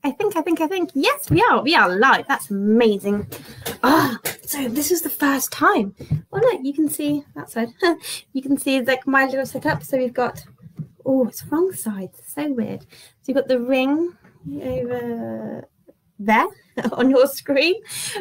I think. Yes, we are. We are live. That's amazing. Ah, so this is the first time. Oh, look, you can see that side. You can see like my little setup. So we've got, oh, it's wrong side. So weird. So you've got the ring over there on your screen,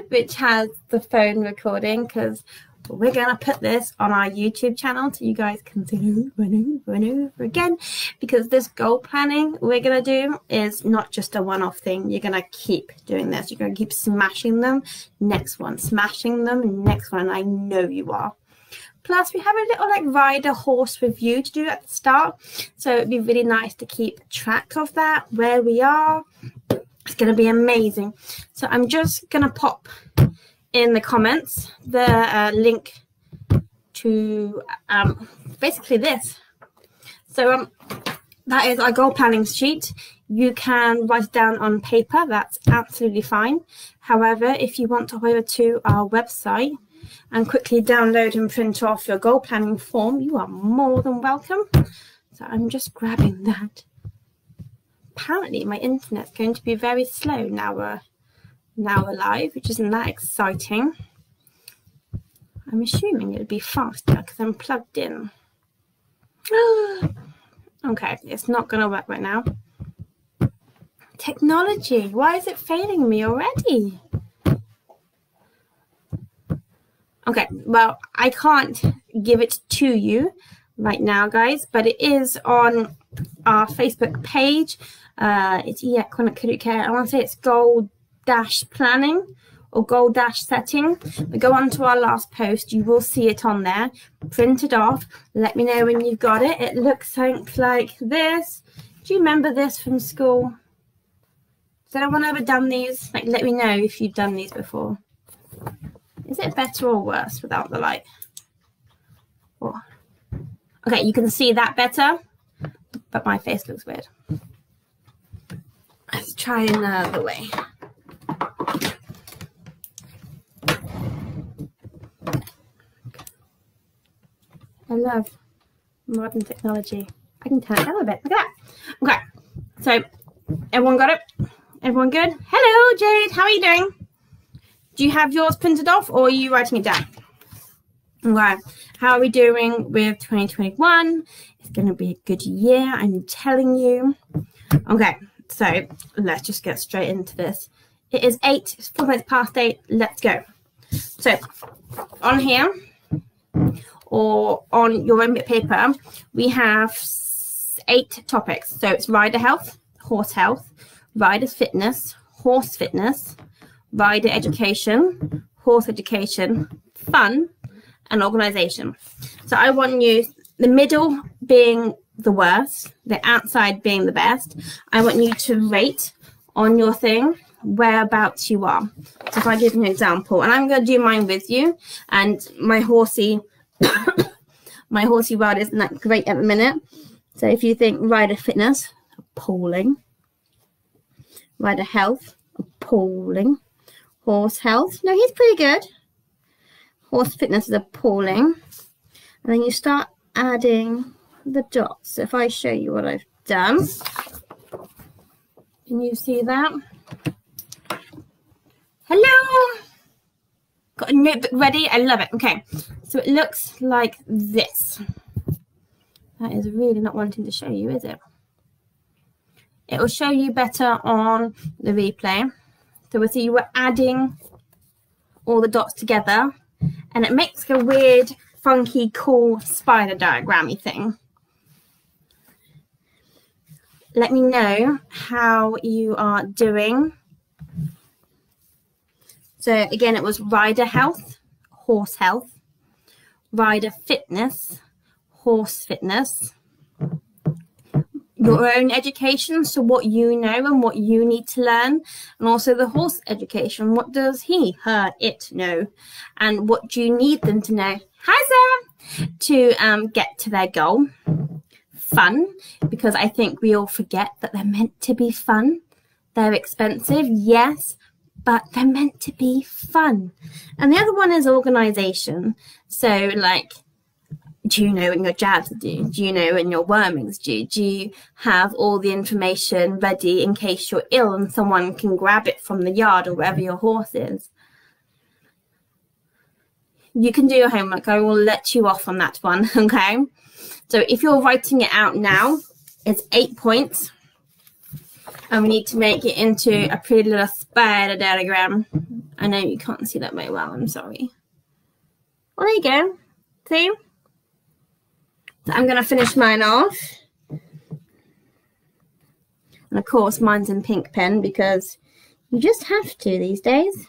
which has the phone recording, because we're going to put this on our YouTube channel so you guys can see over and over and over again, because this goal planning we're going to do is not just a one-off thing. You're going to keep doing this. You're going to keep smashing them. Next one, smashing them. Next one. I know you are. Plus, we have a little like rider horse review to do at the start. So it'd be really nice to keep track of that, where we are. It's going to be amazing. So I'm just going to pop in the comments the link to basically this. So that is our goal planning sheet. You can write it down on paper. That's absolutely fine. However, if you want to go over to our website and quickly download and print off your goal planning form, you are more than welcome. So I'm just grabbing that. Apparently my internet's going to be very slow now we're live, which isn't that exciting. I'm assuming it'll be faster because I'm plugged in. Okay, it's not going to work right now. Technology, why is it failing me already? Okay, well, I can't give it to you right now, guys, but it is on our Facebook page. It's Connect I want to say it's goal-planning or goal-setting. But go on to our last post. You will see it on there. Print it off. Let me know when you've got it. It looks something like this. Do you remember this from school? Has anyone ever done these? Like, let me know if you've done these before. Is it better or worse without the light? Oh. Okay, you can see that better, but my face looks weird. Let's try another way. I love modern technology. I can turn it down a bit. Look at that. Okay, so everyone got it? Everyone good? Hello, Jade. How are you doing? Do you have yours printed off or are you writing it down? Okay. How are we doing with 2021? It's going to be a good year, I'm telling you. Okay, so let's just get straight into this. It is 8, it's 4 minutes past 8. Let's go. So on here or on your own bit of paper, we have 8 topics. So it's rider health, horse health, rider's fitness, horse fitness, rider education, horse education, fun, and organization. So I want you, the middle being the worst, the outside being the best. I want you to rate on your thing whereabouts you are. So if I give you an example, and I'm going to do mine with you, and my horsey my horsey ride isn't that great at the minute. So if you think rider fitness, appalling. Rider health, appalling. Horse health, no, he's pretty good. Horse fitness is appalling. And then you start adding the dots. So if I show you what I've done, can you see that? Hello! Got a notebook ready. I love it. Okay, so it looks like this. That is really not wanting to show you, is it? It will show you better on the replay. So we'll see we're adding all the dots together. And it makes a weird, funky, cool spider diagram-y thing. Let me know how you are doing. So again, it was rider health, horse health, rider fitness, horse fitness, your own education, so what you know and what you need to learn, and also the horse education, what does he, her, it know, and what do you need them to know, hi Sarah, to get to their goal. Fun, because I think we all forget that they're meant to be fun. They're expensive, yes, but they're meant to be fun. And the other one is organization. So like Do you know when your jabs are due? Do you know when your worming's due? Do you have all the information ready in case you're ill and someone can grab it from the yard or wherever your horse is? You can do your homework. I will let you off on that one, okay? So if you're writing it out now, it's 8 points. And we need to make it into a pretty little spider diagram. I know you can't see that very well. I'm sorry. Well, there you go. See? So I'm going to finish mine off. And of course, mine's in pink pen because you just have to these days.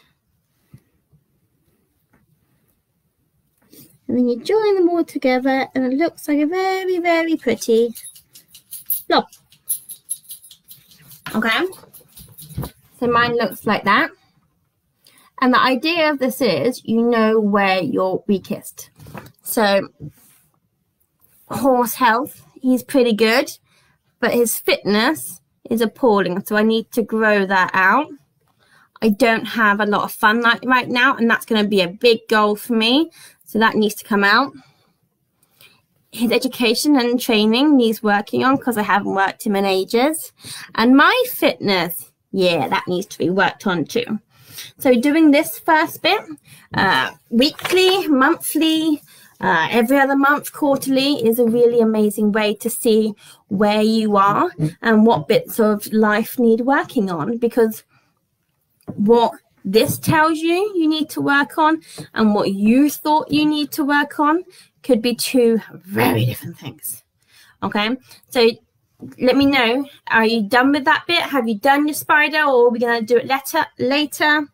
And then you join them all together and it looks like a very, very pretty blob. Okay? So mine looks like that. And the idea of this is you know where you're weakest. So horse health, he's pretty good, but his fitness is appalling. So I need to grow that out. I don't have a lot of fun right now, and that's going to be a big goal for me. So that needs to come out. His education and training needs working on because I haven't worked him in ages. And my fitness, yeah, that needs to be worked on too. So doing this first bit, weekly, monthly, every other month, quarterly, is a really amazing way to see where you are and what bits of life need working on, because what this tells you need to work on and what you thought you need to work on could be two very different things. Okay, so let me know, are you done with that bit? Have you done your spider, or are we going to do it later?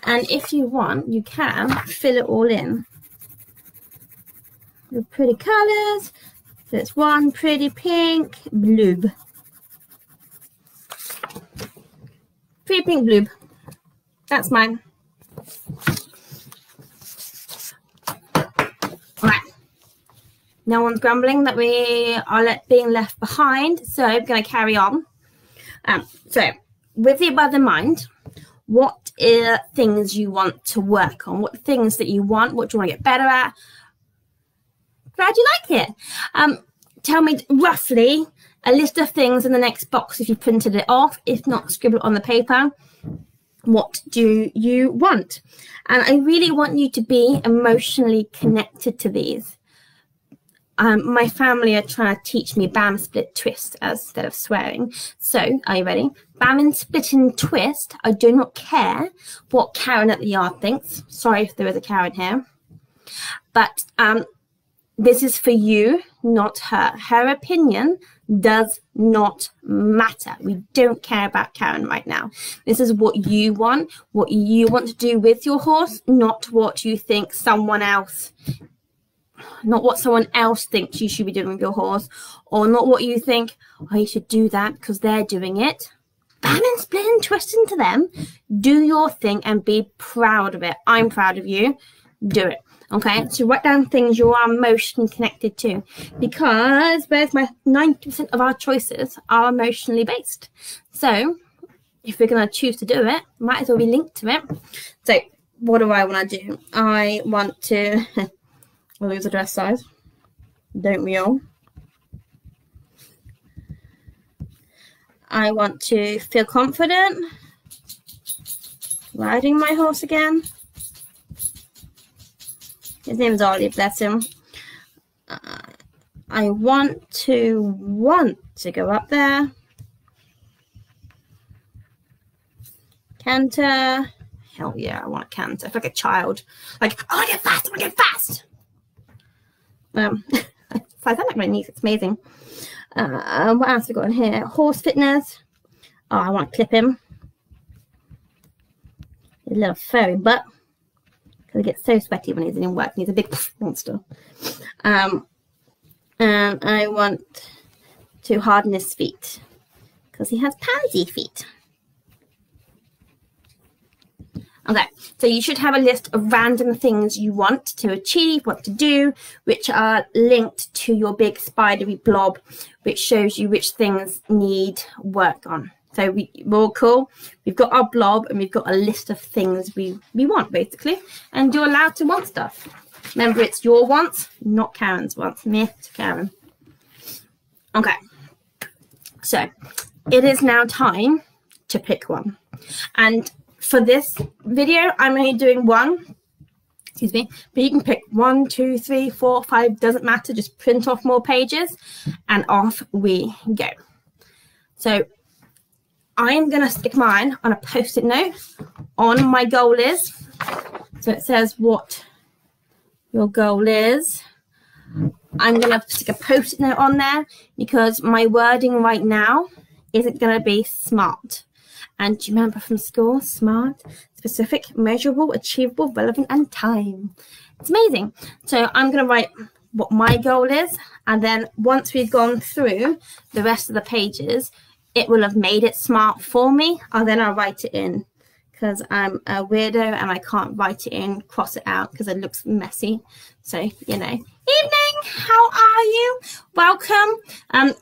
And if you want, you can fill it all in with pretty colours. So it's one pretty pink bloob. Pretty pink bloob. That's mine. Alright. No one's grumbling that we are being left behind, so I'm going to carry on. So, with the above in mind, what are things you want to work on? What things that you want? What do you want to get better at? Glad you like it. Tell me roughly a list of things in the next box if you printed it off. If not, scribble it on the paper. What do you want? And I really want you to be emotionally connected to these. My family are trying to teach me bam, split, twist instead of swearing. So, are you ready? Bam and split and twist. I do not care what Karen at the yard thinks. Sorry if there is a Karen here. But this is for you, not her. Her opinion does not matter. We don't care about Karen right now. This is what you want to do with your horse, not what you think someone else, not what someone else thinks you should be doing with your horse, or not what you think, oh, you should do that because they're doing it. Bam and split and twist into them. Do your thing and be proud of it. I'm proud of you. Do it. Okay, so write down things you are emotionally connected to, because where's my 90% of our choices are emotionally based. So if we're going to choose to do it, might as well be linked to it. So what do I want to do? I want to lose a dress size. Don't we all? I want to feel confident riding my horse again. His name's Ollie, bless him. I want to go up there. Canter. Hell yeah, I want a canter. I feel like a child. Like, I want to get fast, I want to get fast. I sound like my niece, it's amazing. What else have we got in here? Horse fitness. Oh, I want to clip him. His little furry butt. Because he gets so sweaty when he's in work. He's a big monster. And I want to harden his feet, because he has pansy feet. Okay, so you should have a list of random things you want to achieve, what to do, which are linked to your big spidery blob, which shows you which things need work on. So we're all cool. We've got our blob and we've got a list of things we want, basically. And you're allowed to want stuff. Remember, it's your wants, not Karen's wants. Meh to Karen. Okay. So it is now time to pick one. And for this video, I'm only doing one. Excuse me. But you can pick 1, 2, 3, 4, 5. Doesn't matter. Just print off more pages and off we go. So I'm going to stick mine on a post-it note on my goal is. So it says what your goal is. I'm going to stick a post-it note on there because my wording right now isn't going to be SMART. And do you remember from school? SMART, specific, measurable, achievable, relevant, and time. It's amazing. So I'm going to write what my goal is. And then once we've gone through the rest of the pages, it will have made it SMART for me. And then I'll write it in because I'm a weirdo and I can't write it in, cross it out because it looks messy. So, you know. Evening, how are you? Welcome.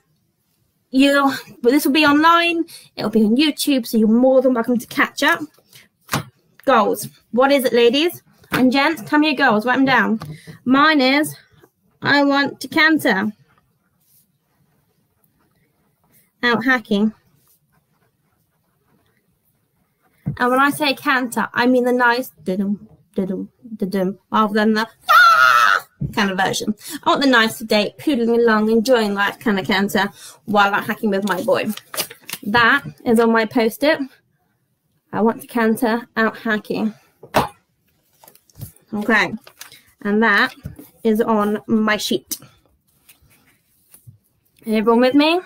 This will be online. It'll be on YouTube, so you're more than welcome to catch up. Goals. What is it, ladies and gents? Tell me your goals. Write them down. Mine is, I want to canter. Out hacking. And when I say canter, I mean the nice didum, didum, didum, rather than the kind of version. I want the nice date, poodling along, enjoying life kind of canter while I'm hacking with my boy. That is on my post-it. I want to canter out hacking. Okay. And that is on my sheet. Everyone with me?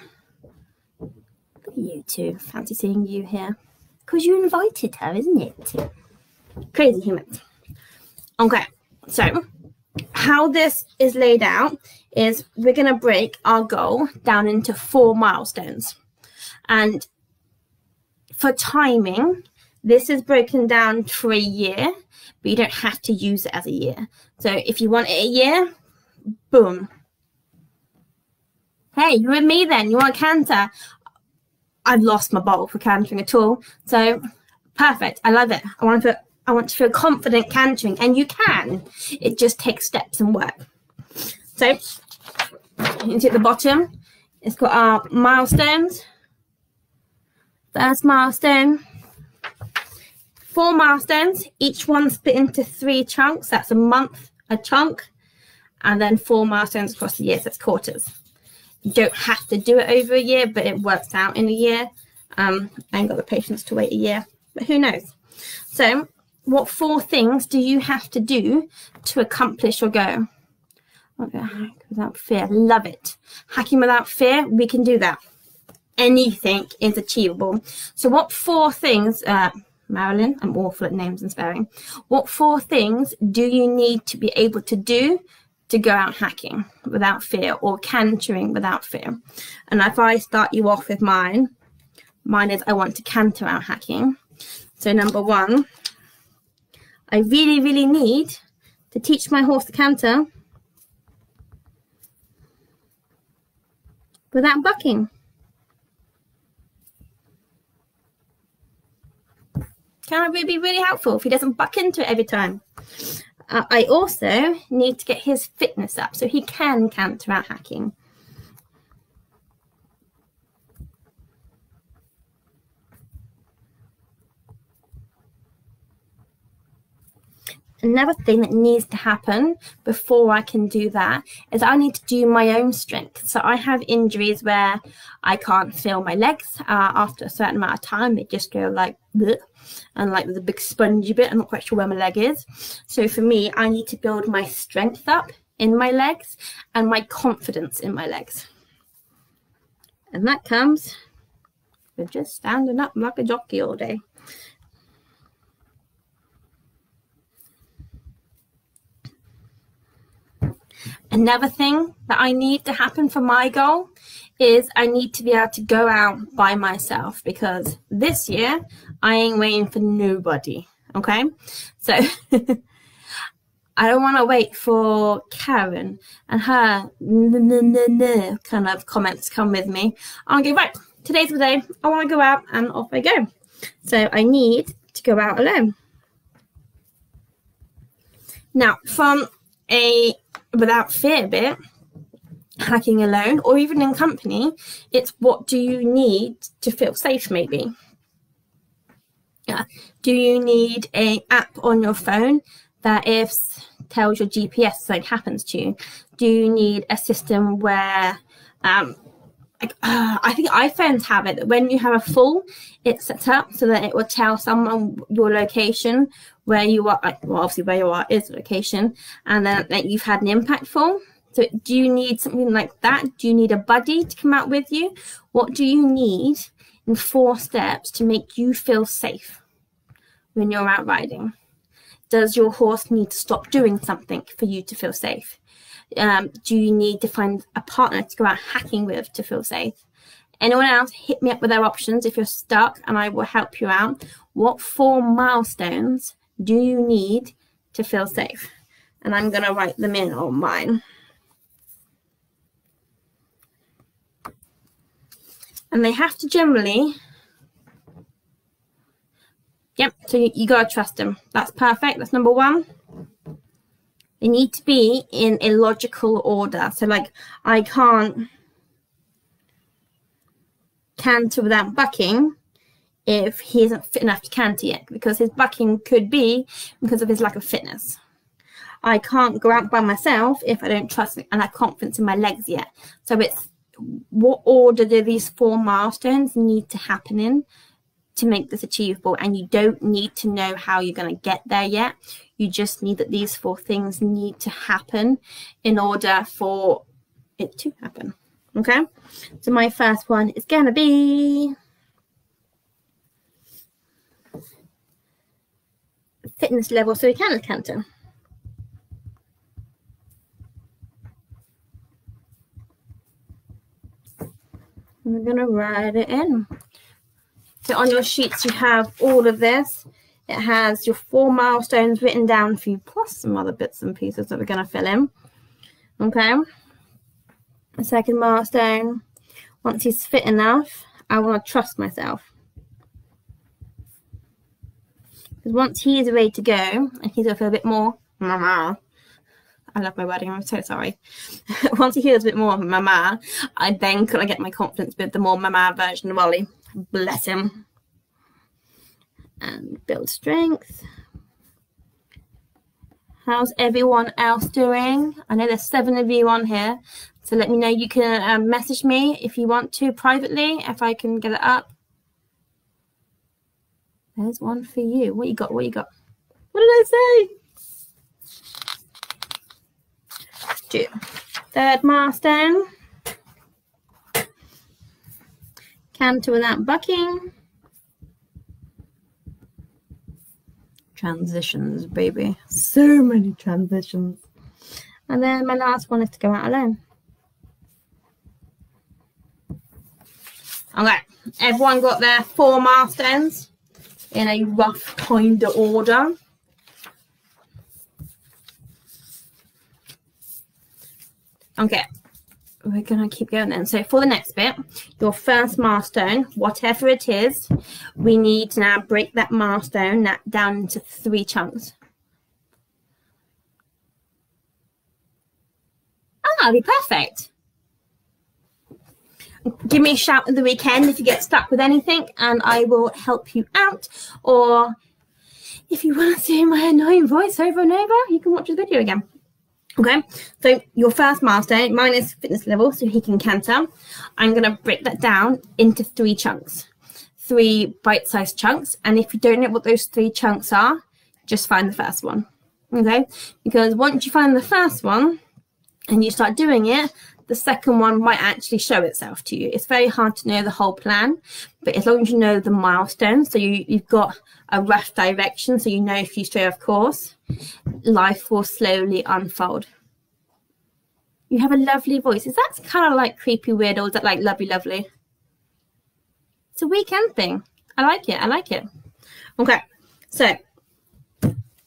You two. Fancy seeing you here. Because you invited her, isn't it? Crazy humans. Okay. So how this is laid out is we're going to break our goal down into 4 milestones. And for timing, this is broken down for a year, but you don't have to use it as a year. So if you want it a year, boom. Hey, you're with me then. You want to canter? I've lost my bowl for cantering at all. So perfect. I love it. I want to feel confident cantering, and you can. It just takes steps and work. So you can see at the bottom, it's got our milestones. First milestone. 4 milestones, each one split into 3 chunks. That's a month, a chunk, and then 4 milestones across the year. So that's quarters. You don't have to do it over a year, but it works out in a year. I ain't got the patience to wait a year, but who knows? So what 4 things do you have to do to accomplish your goal? Okay, hack without fear. Love it. Hacking without fear, we can do that. Anything is achievable. So what 4 things, Marilyn, I'm awful at names and swearing. What 4 things do you need to be able to do to go out hacking without fear, or cantering without fear? And if I start you off with mine is I want to canter out hacking. So number 1, I really, really need to teach my horse to canter without bucking. Can it be really helpful if he doesn't buck into it every time? I also need to get his fitness up so he can canter out hacking. Another thing that needs to happen before I can do that is I need to do my own strength. So I have injuries where I can't feel my legs after a certain amount of time. They just go like bleh, and like with a big spongy bit. I'm not quite sure where my leg is. So for me, I need to build my strength up in my legs and my confidence in my legs. And that comes with just standing up like a jockey all day. Another thing that I need to happen for my goal is I need to be able to go out by myself, because this year I ain't waiting for nobody, okay? So I don't want to wait for Karen and her kind of comments come with me. I'll go, right, today's the day. I want to go out, and off I go. So I need to go out alone. Now, from a without fear bit, hacking alone or even in company, it's what do you need to feel safe maybe? Yeah. Do you need an app on your phone that tells your GPS something happens to you? Do you need a system where I think iPhones have it that when you have a fall, it's set up so that it will tell someone your location, where you are. Well, obviously where you are is the location, and then that you've had an impact fall. So do you need something like that? Do you need a buddy to come out with you? What do you need in 4 steps to make you feel safe when you're out riding? Does your horse need to stop doing something for you to feel safe? Do you need to find a partner to go out hacking with to feel safe? Anyone else, hit me up with their options if you're stuck and I will help you out. What 4 milestones do you need to feel safe? And I'm going to write them in on mine. And they have to generally, yep, so you got to trust them. That's perfect. That's number 1. They need to be in a logical order. So like I can't canter without bucking if he isn't fit enough to canter yet, because his bucking could be because of his lack of fitness. I can't go out by myself if I don't trust and have confidence in my legs yet. So it's what order do these 4 milestones need to happen in to make this achievable? And you don't need to know how you're going to get there yet. You just need that these 4 things need to happen in order for it to happen. Okay, so my first one is going to be fitness level so he can canter. I'm going to write it in. So on your sheets you have all of this. It has your 4 milestones written down for you, plus some other bits and pieces that we're going to fill in. Okay. The second milestone, once he's fit enough, I want to trust myself. Because once he is ready to go, and he's going to feel a bit more, mama. I love my wording, I'm so sorry. Once he feels a bit more mama, I then kind of get my confidence with the more mama version of Ollie. Bless him. And build strength. How's everyone else doing? I know there's 7 of you on here, so let me know. You can message me if you want to privately, if I can get it up. There's one for you. What you got? What you got? What did I say? 2. Third milestone. Canter without bucking. Transitions, baby. So many transitions. And then my last one is to go out alone. Okay, everyone got their 4 milestones in a rough kind of order. Okay, we're going to keep going then. So for the next bit, your first milestone, whatever it is, we need to now break that milestone down into 3 chunks. That'll be perfect. Give me a shout at the weekend if you get stuck with anything and I will help you out. Or if you want to see my annoying voice over and over, you can watch the video again. Okay, so your first milestone, mine is fitness level, so he can canter. I'm going to break that down into 3 chunks, 3 bite-sized chunks. And if you don't know what those 3 chunks are, just find the first one. Okay, because once you find the first one and you start doing it, the second one might actually show itself to you. It's very hard to know the whole plan, but as long as you know the milestones, so you've got a rough direction, so you know if you stray off course, life will slowly unfold. You have a lovely voice. Is that kind of like creepy weird, or is that like lovely lovely? It's a weekend thing. I like it. I like it. Okay, so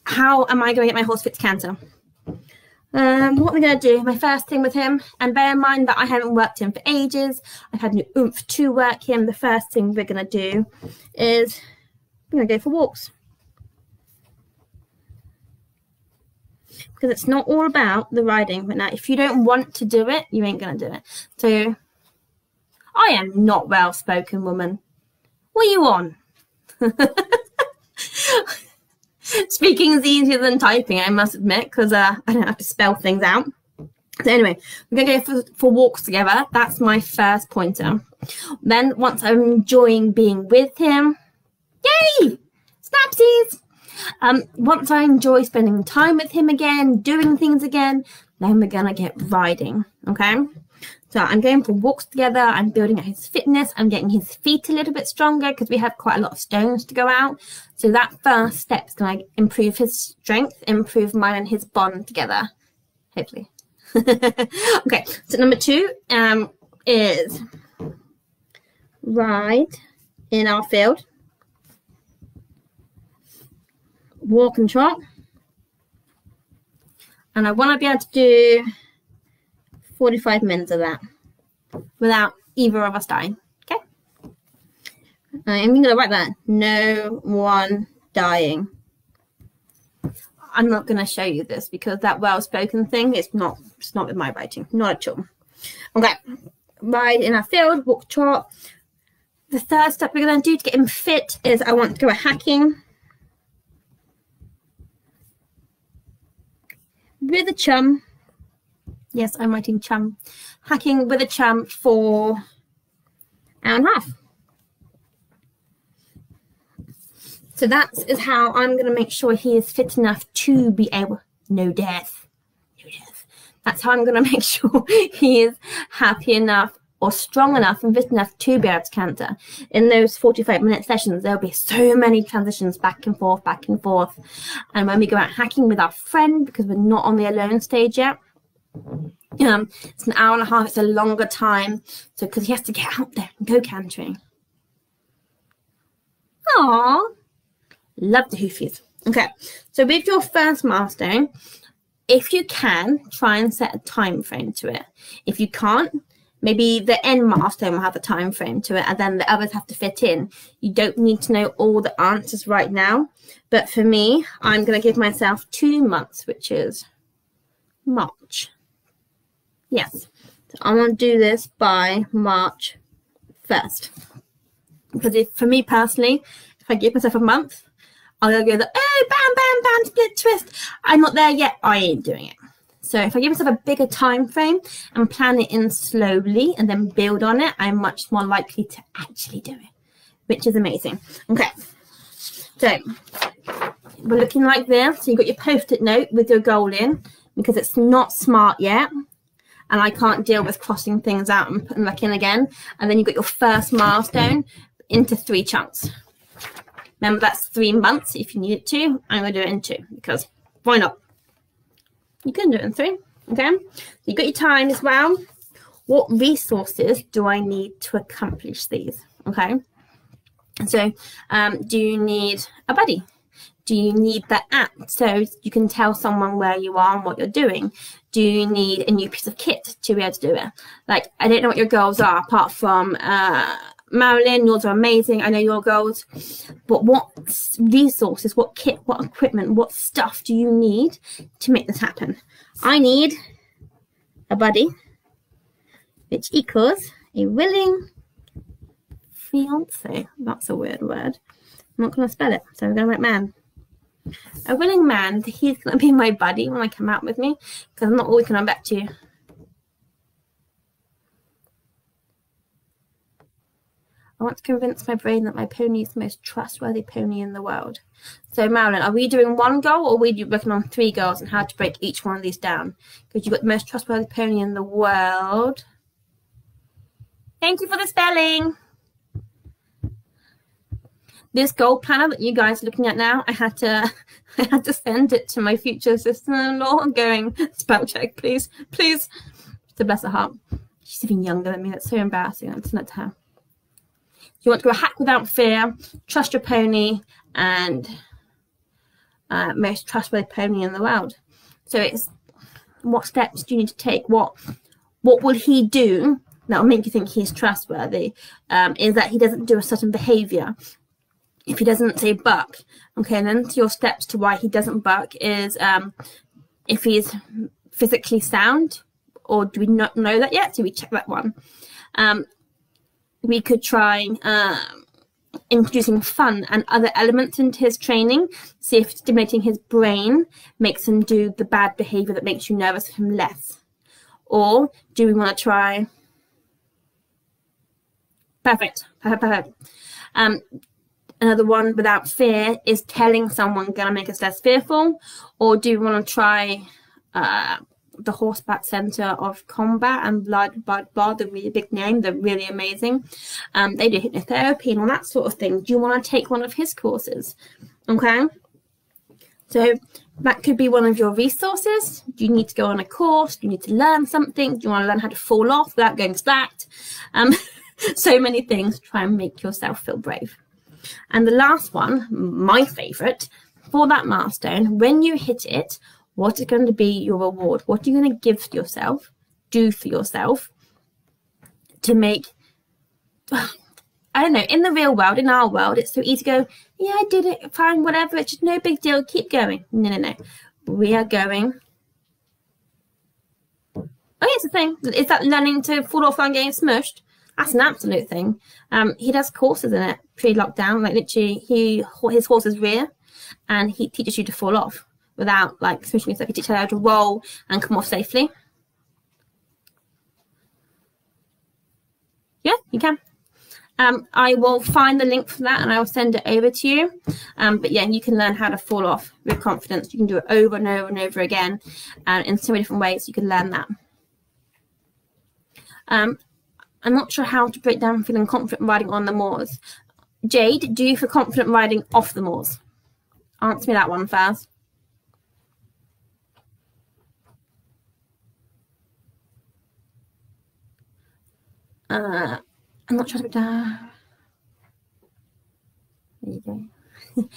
how am I going to get my horse fit to canter? What we're going to do, my first thing with him, and bear in mind that I haven't worked him for ages. I've had no oomph to work him. The first thing we're going to do is we're going to go for walks. because it's not all about the riding. But now, if you don't want to do it, you ain't going to do it. So, I am not well-spoken, woman. What are you on? Speaking is easier than typing, I must admit, because I don't have to spell things out. So anyway, we're going to go for walks together. That's my first pointer. Then once I'm enjoying being with him, yay! Snapsies! Once I enjoy spending time with him again, doing things again, then we're going to get riding, okay? So I'm going for walks together. I'm building up his fitness. I'm getting his feet a little bit stronger because we have quite a lot of stones to go out. So that first step is going to improve his strength, improve mine and his bond together, hopefully. Okay, so number 2 is ride in our field, walk and trot, and I want to be able to do 45 minutes of that without either of us dying. Okay, I'm going to write that. No one dying. I'm not going to show you this because that well-spoken thing is not, it's not with my writing, not at all. Okay, ride in our field, walk, trot. The third step we're going to do to get him fit is I want to go hacking with a chum. Yes, I'm writing chum. Hacking with a chum for an hour and a half. So that is how I'm going to make sure he is fit enough to be able, no death. That's how I'm going to make sure he is happy enough or strong enough and fit enough to be able to canter. In those 45-minute sessions, there'll be so many transitions back and forth, back and forth. And when we go out hacking with our friend, because we're not on the alone stage yet, it's an hour and a half, it's a longer time. So, because he has to get out there and go cantering. Aww. Love the hoofies. Okay, so with your first milestone, if you can, try and set a time frame to it. If you can't, maybe the end milestone will have a time frame to it and then the others have to fit in. You don't need to know all the answers right now. But for me, I'm going to give myself 2 months, which is March. Yes, so I want to do this by March 1st. Because for me personally, if I give myself a month, I'll go the, oh, bam, bam, bam, split twist. I'm not there yet. I ain't doing it. So if I give myself a bigger time frame and plan it in slowly and then build on it, I'm much more likely to actually do it, which is amazing. Okay, so we're looking like this. So you've got your post-it note with your goal in because it's not smart yet. And I can't deal with crossing things out and putting them back in again. And then you've got your first milestone into 3 chunks. Remember, that's 3 months if you need it to. I'm going to do it in 2 because why not? You can do it in 3. Okay. So you've got your time as well. What resources do I need to accomplish these? Okay. So do you need a buddy? Do you need that app so you can tell someone where you are and what you're doing? Do you need a new piece of kit to be able to do it? Like, I don't know what your goals are apart from Marilyn, yours are amazing. I know your goals. But what resources, what kit, what equipment, what stuff do you need to make this happen? I need a buddy, which equals a willing fiance. That's a weird word. I'm not going to spell it, so I'm going to write man. A willing man, he's going to be my buddy when I come out with me, because I'm not always going to back to you. I want to convince my brain that my pony is the most trustworthy pony in the world. So, Marilyn, are we doing 1 goal or are we working on 3 goals and how to break each one of these down? Because you've got the most trustworthy pony in the world. Thank you for the spelling. This goal planner that you guys are looking at now, I had to send it to my future sister-in-law going, spell check, please, please. To bless her heart. She's even younger than me. That's so embarrassing. I'm sending it to her. You want to go hack without fear, trust your pony, and most trustworthy pony in the world. So it's what steps do you need to take? What will he do that will make you think he's trustworthy? Is that he doesn't do a certain behavior. If he doesn't say buck, okay, and then your steps to why he doesn't buck is if he's physically sound, or do we not know that yet? So we check that one. We could try introducing fun and other elements into his training, see if stimulating his brain makes him do the bad behavior that makes you nervous of him less. Or do we want to try... Perfect. Another one without fear is telling someone going to make us less fearful. Or do we want to try the Horseback Center of Combat and Blood, the really big name, they're really amazing. They do hypnotherapy and all that sort of thing. Do you want to take one of his courses? Okay. So that could be one of your resources. Do you need to go on a course? Do you need to learn something? Do you want to learn how to fall off without getting splat? So many things. Try and make yourself feel brave. And the last one, my favorite, for that milestone, when you hit it, what is going to be your reward? What are you going to give yourself, do for yourself to make, I don't know, in the real world, in our world, it's so easy to go, yeah, I did it, fine, whatever, it's just no big deal, keep going. No. We are going. Oh, here's the thing. Is that learning to fall off and getting smushed? That's an absolute thing. He does courses in it pre-lockdown. Like literally, his horse is rear, and he teaches you to fall off without like smushing yourself. He teaches you how to roll and come off safely. Yeah, you can. I will find the link for that and I will send it over to you. But yeah, you can learn how to fall off with confidence. You can do it over and over and over again, in so many different ways. You can learn that. I'm not sure how to break down feeling confident riding on the moors. Jade, do you feel confident riding off the moors? Answer me that one first. I'm not sure to break down. There you go.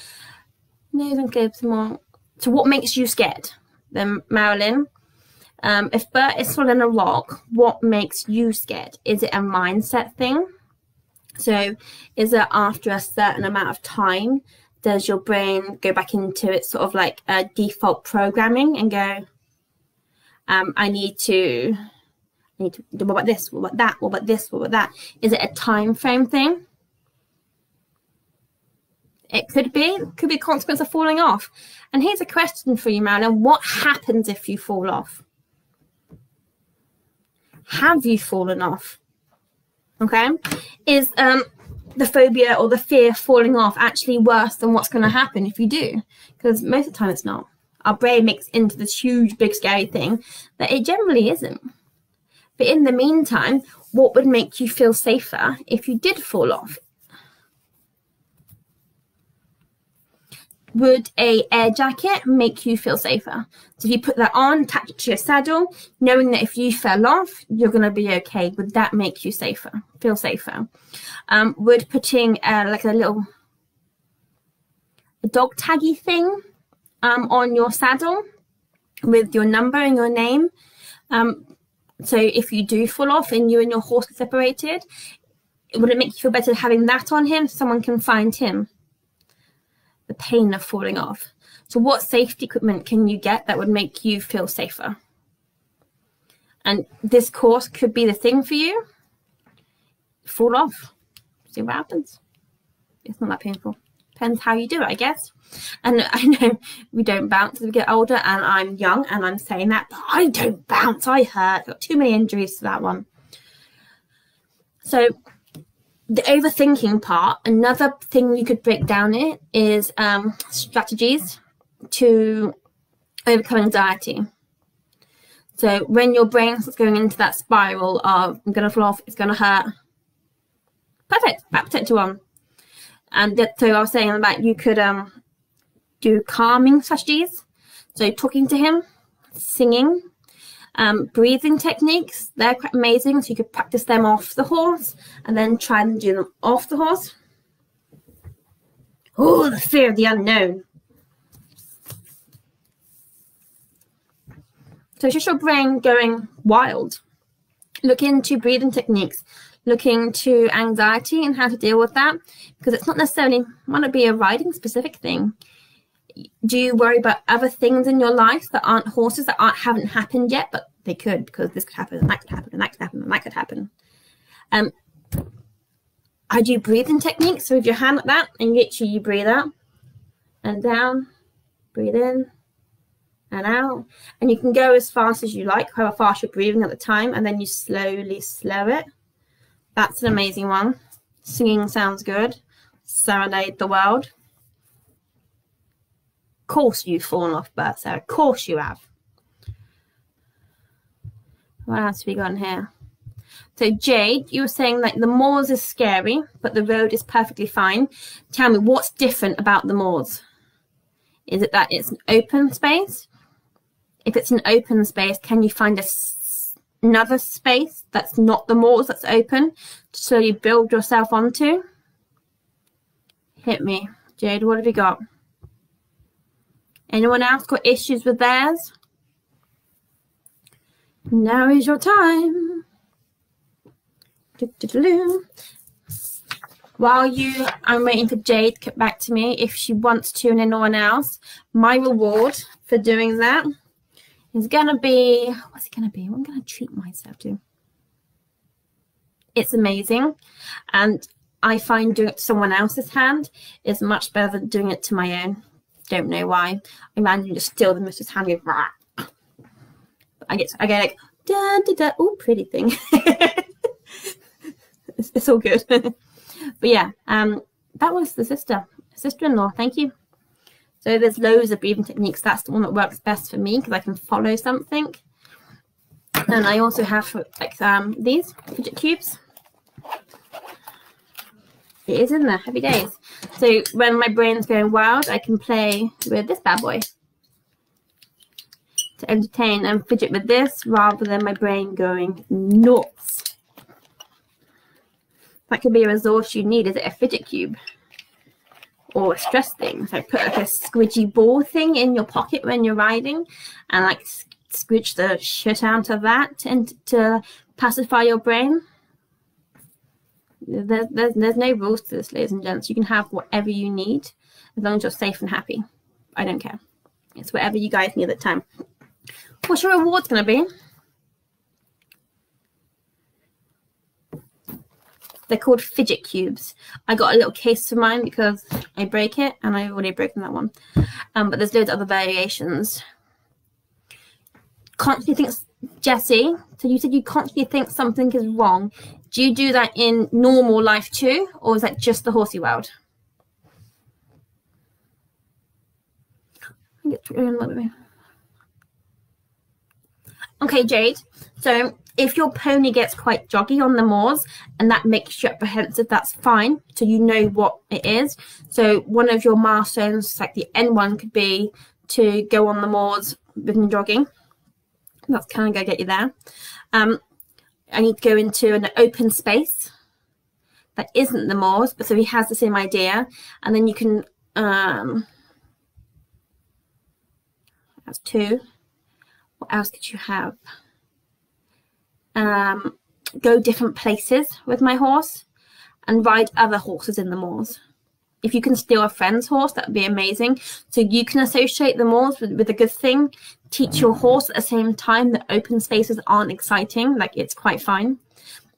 No, don't give some more. So what makes you scared? Then Marilyn. If Bert is swallowing a rock, what makes you scared? Is it a mindset thing? So is it after a certain amount of time, does your brain go back into its sort of like a default programming and go, I need to do what about this, what about that, what about this, what about that? Is it a time frame thing? It could be a consequence of falling off. And here's a question for you, Marilyn. What happens if you fall off? Have you fallen off? Okay. Is the phobia or the fear of falling off actually worse than what's going to happen if you do? Because most of the time it's not. Our brain makes into this huge, big, scary thing that it generally isn't. But in the meantime, what would make you feel safer if you did fall off? Would an air jacket make you feel safer? So if you put that on, attach it to your saddle, knowing that if you fell off, you're going to be okay. Would that make you safer? Feel safer? Would putting like a little dog taggy thing on your saddle with your number and your name, so if you do fall off and you and your horse are separated, would it make you feel better having that on him so someone can find him? The pain of falling off. So what safety equipment can you get that would make you feel safer? And this course could be the thing for you. Fall off. See what happens. It's not that painful. Depends how you do it, I guess. And I know we don't bounce as we get older, and I'm young and I'm saying that, but I don't bounce. I hurt. I've got too many injuries to that one. So the overthinking part, another thing you could break down it is strategies to overcome anxiety. So when your brain starts going into that spiral of I'm going to fall off, it's going to hurt. Perfect, back protector on. And so I was saying about you could do calming strategies. So talking to him, singing, breathing techniques, they're quite amazing. So you could practice them off the horse and then try and do them off the horse. Oh, the fear of the unknown. So it's just your brain going wild. Look into breathing techniques. Look into anxiety and how to deal with that. Because it's not necessarily want to be a riding specific thing. do you worry about other things in your life that aren't horses, that haven't happened yet, but they could, because this could happen, and that could happen, and that could happen, and that could happen. I do breathing techniques. So with your hand like that, and literally you breathe out and down, breathe in and out. And you can go as fast as you like, however fast you're breathing at the time, and then you slowly slow it. That's an amazing one. Singing sounds good. Serenade the world. Of course you've fallen off birth, Sarah. Of course you have. What else have we got in here? So Jade, you were saying that the moors is scary, but the road is perfectly fine. Tell me, what's different about the moors? Is it that it's an open space? If it's an open space, can you find another space that's not the moors that's open to slowly build yourself onto? Hit me. Jade, what have you got? Anyone else got issues with theirs? Now is your time. While I'm waiting for Jade to get back to me, if she wants to and anyone else, my reward for doing that is going to be, what's it going to be? What I'm going to treat myself to. It's amazing. And I find doing it to someone else's hand is much better than doing it to my own. Don't know why. I randomly just steal the mistress' hand with I get like da da da. Oh, pretty thing. it's all good. But yeah, that was the sister-in-law. Thank you. So there's loads of breathing techniques. That's the one that works best for me because I can follow something. And I also have like these fidget cubes. It is in there, happy days. So when my brain's going wild, I can play with this bad boy to entertain and fidget with this rather than my brain going nuts. That could be a resource you need. Is it a fidget cube or a stress thing? So put like a squidgy ball thing in your pocket when you're riding and like squidge the shit out of that and to pacify your brain. There's no rules to this, ladies and gents. You can have whatever you need as long as you're safe and happy. I don't care. It's whatever you guys need at the time. What's your reward's going to be? They're called fidget cubes. I got a little case for mine because I break it, and I've already broken that one. But there's loads of other variations. Constantly thinks, Jessie, so you said you constantly think something is wrong. Do you do that in normal life too, or is that just the horsey world? Okay, Jade. So if your pony gets quite joggy on the moors and that makes you apprehensive, that's fine. So you know what it is. So one of your milestones, like the N1, could be to go on the moors with the jogging. That's kind of going to get you there. I need to go into an open space that isn't the moors, but so he has the same idea. And then you can, that's 2. What else could you have? Go different places with my horse and ride other horses in the moors. If you can steal a friend's horse, that would be amazing. So you can associate the moors with a good thing. Teach your horse at the same time that open spaces aren't exciting. Like, it's quite fine.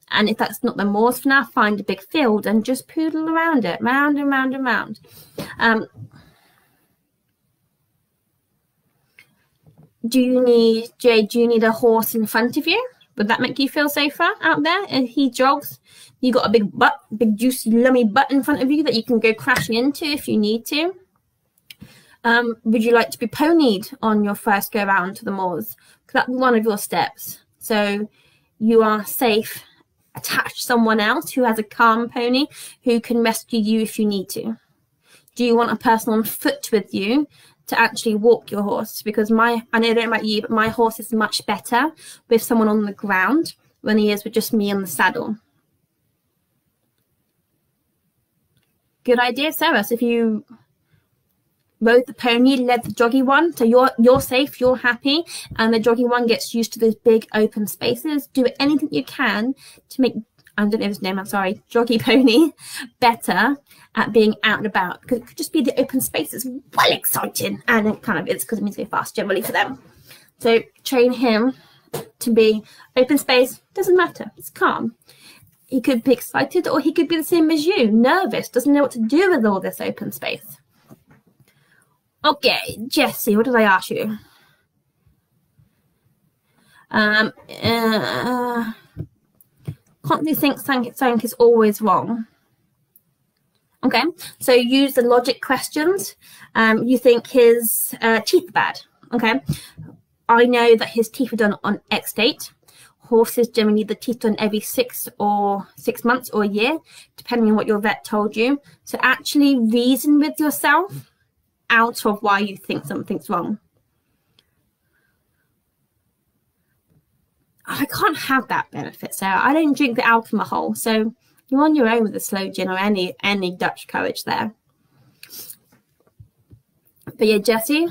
And if that's not the moors for now, find a big field and just poodle around it. Round and round and round. Do you need a horse in front of you? Would that make you feel safer out there? If he jogs, you got a big juicy lummy butt in front of you that you can go crashing into if you need to. Would you like to be ponied on your first go round to the moors? Because that's one of your steps. So you are safe, attached to someone else who has a calm pony who can rescue you if you need to. Do you want a person on foot with you to actually walk your horse? Because I don't know about you, but my horse is much better with someone on the ground than he is with just me on the saddle. Good idea, Sarah. So if you rode the pony, led the joggy one, so you're safe, you're happy, and the joggy one gets used to those big open spaces. Do anything you can to make I don't know his name, I'm sorry, jockey pony, better at being out and about, because it could just be the open space. It's well exciting, and it kind of is because it means go fast generally for them. So train him to be open space, doesn't matter, it's calm. He could be excited, or he could be the same as you, nervous, doesn't know what to do with all this open space. Okay, Jessie, what did I ask you? Constantly think something is always wrong. Okay, so use the logic questions. You think his teeth are bad. Okay, I know that his teeth are done on X date. Horses generally need the teeth done every 6 months or a year, depending on what your vet told you. So actually reason with yourself out of why you think something's wrong. I can't have that benefit, Sarah. I don't drink the alcohol, so you're on your own with the slow gin or any Dutch courage there. But yeah, Jessie,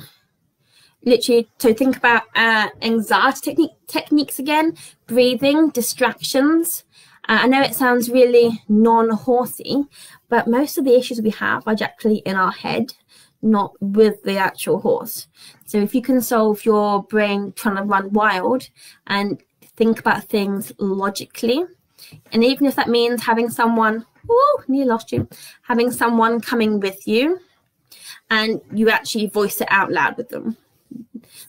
literally, so think about anxiety techniques again, breathing, distractions. I know it sounds really non-horsey, but most of the issues we have are actually in our head, not with the actual horse. So if you can solve your brain trying to run wild and think about things logically, and even if that means having someone, nearly lost you, having someone coming with you, and you actually voice it out loud with them.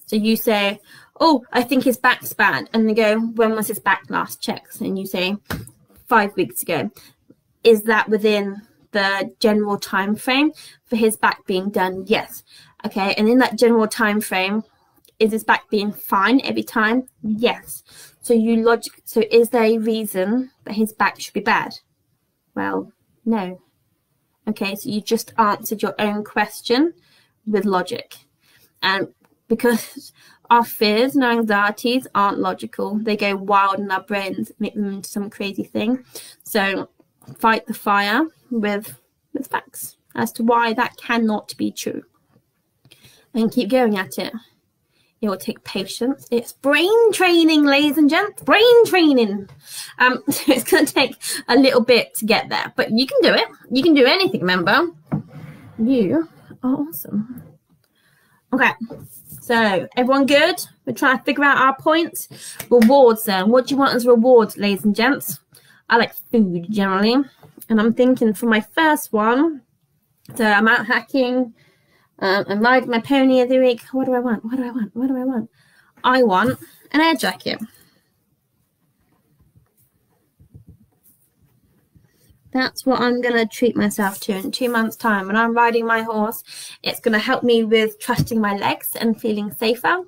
So you say, oh, I think his back's bad. And they go, when was his back last checked? And you say, 5 weeks ago. Is that within the general time frame for his back being done? Yes. Okay, and in that general time frame, is his back being fine every time? Yes. So so is there a reason that his back should be bad? Well, no. Okay, so you just answered your own question with logic. And because our fears and our anxieties aren't logical, they go wild in our brains, make them into some crazy thing. So fight the fire with facts as to why that cannot be true. And keep going at it. It will take patience. It's brain training, ladies and gents. Brain training. So it's going to take a little bit to get there, but you can do it. You can do anything, remember? You are awesome. Okay, so everyone good? We're trying to figure out our points. Rewards then. What do you want as rewards, ladies and gents? I like food generally. And I'm thinking for my first one, so I'm out hacking. I'm riding my pony every week. What do I want? What do I want? What do I want? I want an air jacket. That's what I'm going to treat myself to in 2 months' time. When I'm riding my horse, it's going to help me with trusting my legs and feeling safer.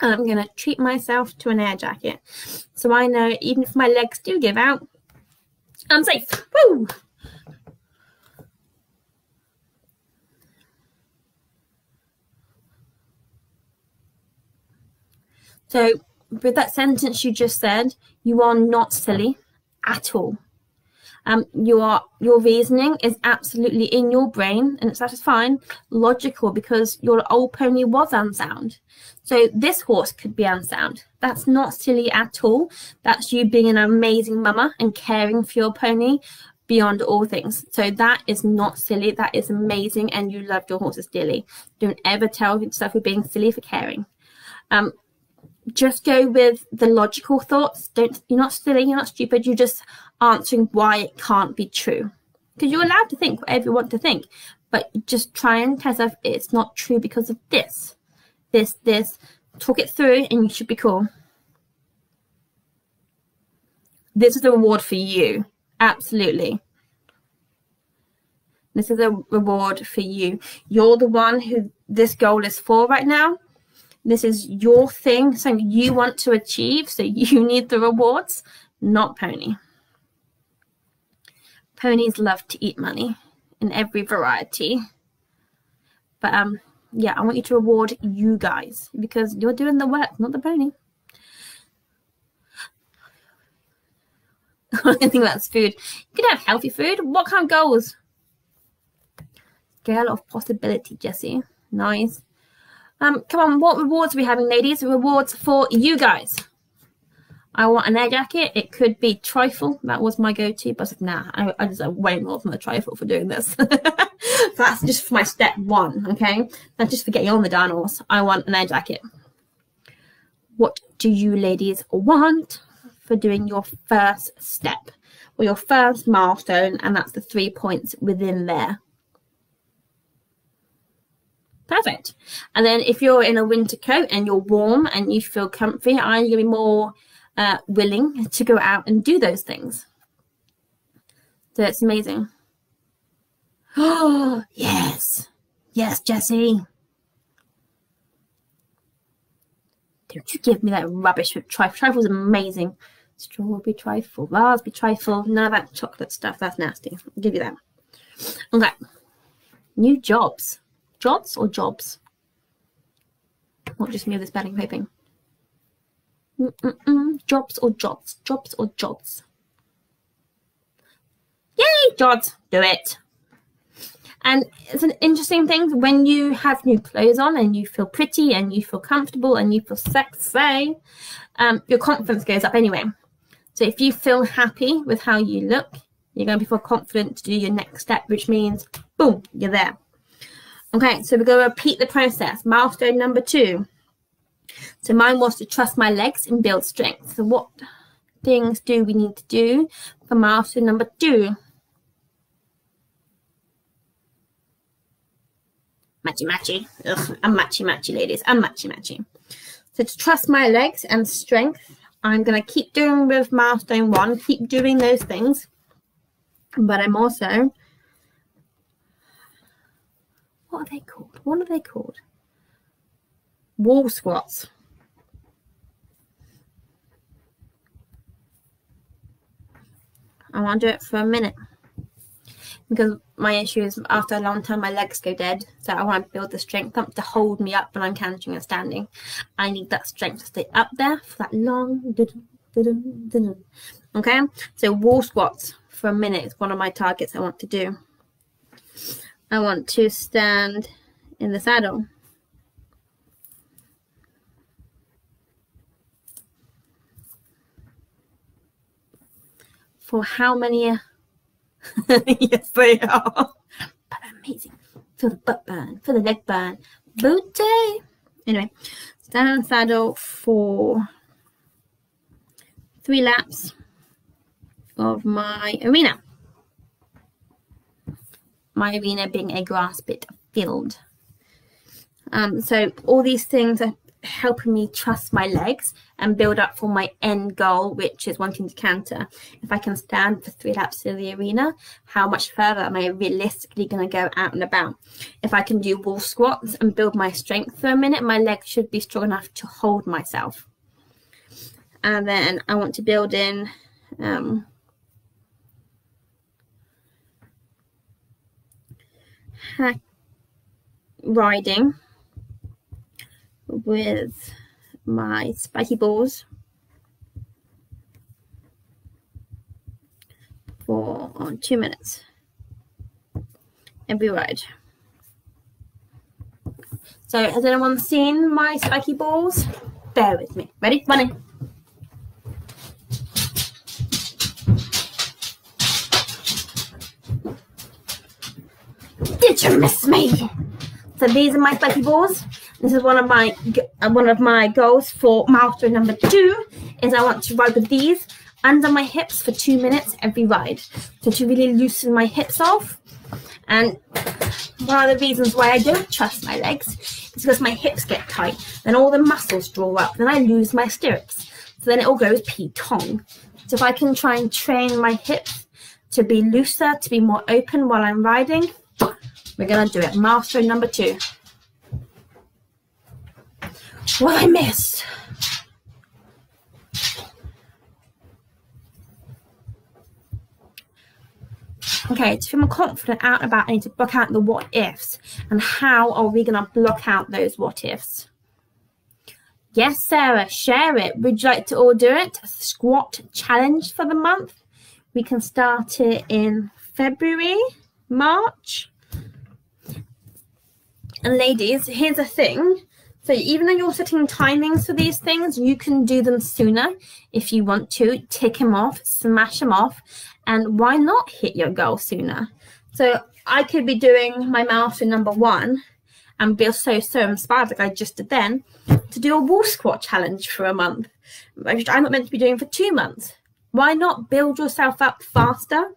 And I'm going to treat myself to an air jacket. So I know even if my legs do give out, I'm safe. Woo! So with that sentence you just said, you are not silly at all. Your reasoning is absolutely in your brain, and it's fine, logical, because your old pony was unsound. So this horse could be unsound. That's not silly at all. That's you being an amazing mama and caring for your pony beyond all things. So that is not silly. That is amazing, and you love your horses dearly. Don't ever tell yourself you're being silly for caring. Just go with the logical thoughts. You're not silly, you're not stupid, you're just answering why it can't be true. Because you're allowed to think whatever you want to think, but just try and tell yourself it's not true because of this. Talk it through and you should be cool. This is a reward for you. Absolutely. This is a reward for you. You're the one who this goal is for right now. This is your thing, something you want to achieve, so you need the rewards, not pony. Ponies love to eat money in every variety. But yeah, I want you to reward you guys because you're doing the work, not the pony. I think that's food. You can have healthy food. What kind of goals? Scale of possibility, Jessie. Nice. Come on, what rewards are we having, ladies? Rewards for you guys. I want an air jacket. It could be trifle. That was my go-to, but I was like, nah, I deserve way more than a trifle for doing this. So that's just for my step 1, okay? That's just for getting on the dinos. I want an air jacket. What do you ladies want for doing your first step or your first milestone? And that's the 3 points within there. Perfect. And then if you're in a winter coat and you're warm and you feel comfy, I'm going to be more willing to go out and do those things. So it's amazing. Oh, yes. Yes, Jessie. Don't you give me that rubbish with trifle. Trifle's amazing. Strawberry trifle, raspberry trifle, none of that chocolate stuff. That's nasty. I'll give you that. Okay. New jobs. Jobs or jobs? Not just me with this spelling hoping. Jobs or jobs? Jobs or jobs? Yay, jobs. Do it. And it's an interesting thing when you have new clothes on and you feel pretty and you feel comfortable and you feel sexy, your confidence goes up anyway. So if you feel happy with how you look, you're going to feel confident to do your next step, which means, boom, you're there. Okay, so we're going to repeat the process. Milestone number 2. So mine was to trust my legs and build strength. So what things do we need to do for milestone number 2? Matchy. Ugh, I'm matchy, ladies. I'm matchy. So to trust my legs and strength, I'm going to keep doing with milestone 1, keep doing those things. But I'm also, what are they called? What are they called? Wall squats. I want to do it for a minute. Because my issue is after a long time my legs go dead, so I want to build the strength up to hold me up when I'm cantering and standing. I need that strength to stay up there for that long. Okay, so wall squats for a minute is one of my targets I want to do. I want to stand in the saddle. For how many? Yes, they are. But amazing. Feel the butt burn. Feel the leg burn. Booty. Anyway, stand on the saddle for 3 laps of my arena. My arena being a grass pit field. So all these things are helping me trust my legs and build up for my end goal, which is wanting to canter. If I can stand for 3 laps in the arena, how much further am I realistically going to go out and about? If I can do wall squats and build my strength for a minute, my legs should be strong enough to hold myself. And then I want to build in riding with my spiky balls for 2 minutes every ride. So has anyone seen my spiky balls? Bear with me. Ready? Running. Did you miss me? So these are my spiky balls. This is one of my goals for milestone number 2 is I want to ride with these under my hips for 2 minutes every ride. So to really loosen my hips off. And one of the reasons why I don't trust my legs is because my hips get tight. Then all the muscles draw up. Then I lose my stirrups. So then it all goes P-tong. So if I can try and train my hips to be looser, to be more open while I'm riding, we're going to do it. Milestone number 2. What I missed. Okay, to feel more confident out and about, I need to block out the what ifs. And how are we going to block out those what ifs? Yes, Sarah, share it. Would you like to all do it? A squat challenge for the month. We can start it in February, March. And ladies, here's the thing. So even though you're setting timings for these things, you can do them sooner if you want to. Tick them off, smash them off, and why not hit your goal sooner? So I could be doing my milestone number 1 and be so inspired, like I just did then, to do a wall squat challenge for a month, which I'm not meant to be doing for 2 months. Why not build yourself up faster?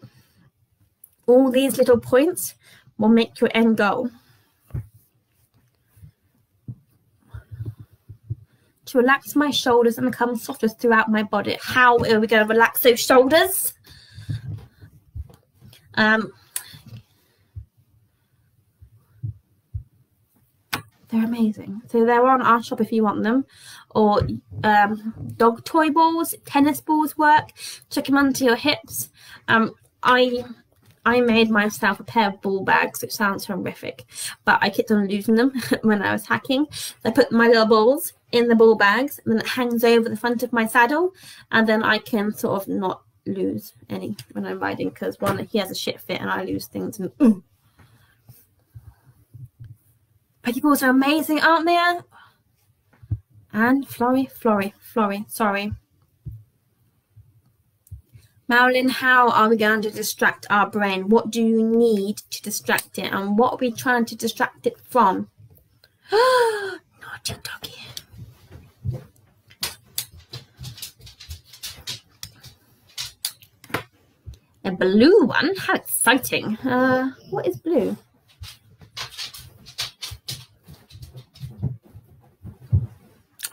All these little points will make your end goal. To relax my shoulders and become softer throughout my body. How are we going to relax those shoulders? They're amazing. So they're on our shop if you want them. Or dog toy balls, tennis balls work. Chuck them onto your hips. I made myself a pair of ball bags, which sounds horrific, but I kept on losing them when I was hacking. So I put my little balls in the ball bags, and then it hangs over the front of my saddle, and then I can sort of not lose any when I'm riding, because one, he has a shit fit and I lose things. And Peggy balls are amazing, aren't they? And Florrie, sorry. Marilyn, how are we going to distract our brain? What do you need to distract it? And what are we trying to distract it from? Naughty doggy. A blue one? How exciting. What is blue?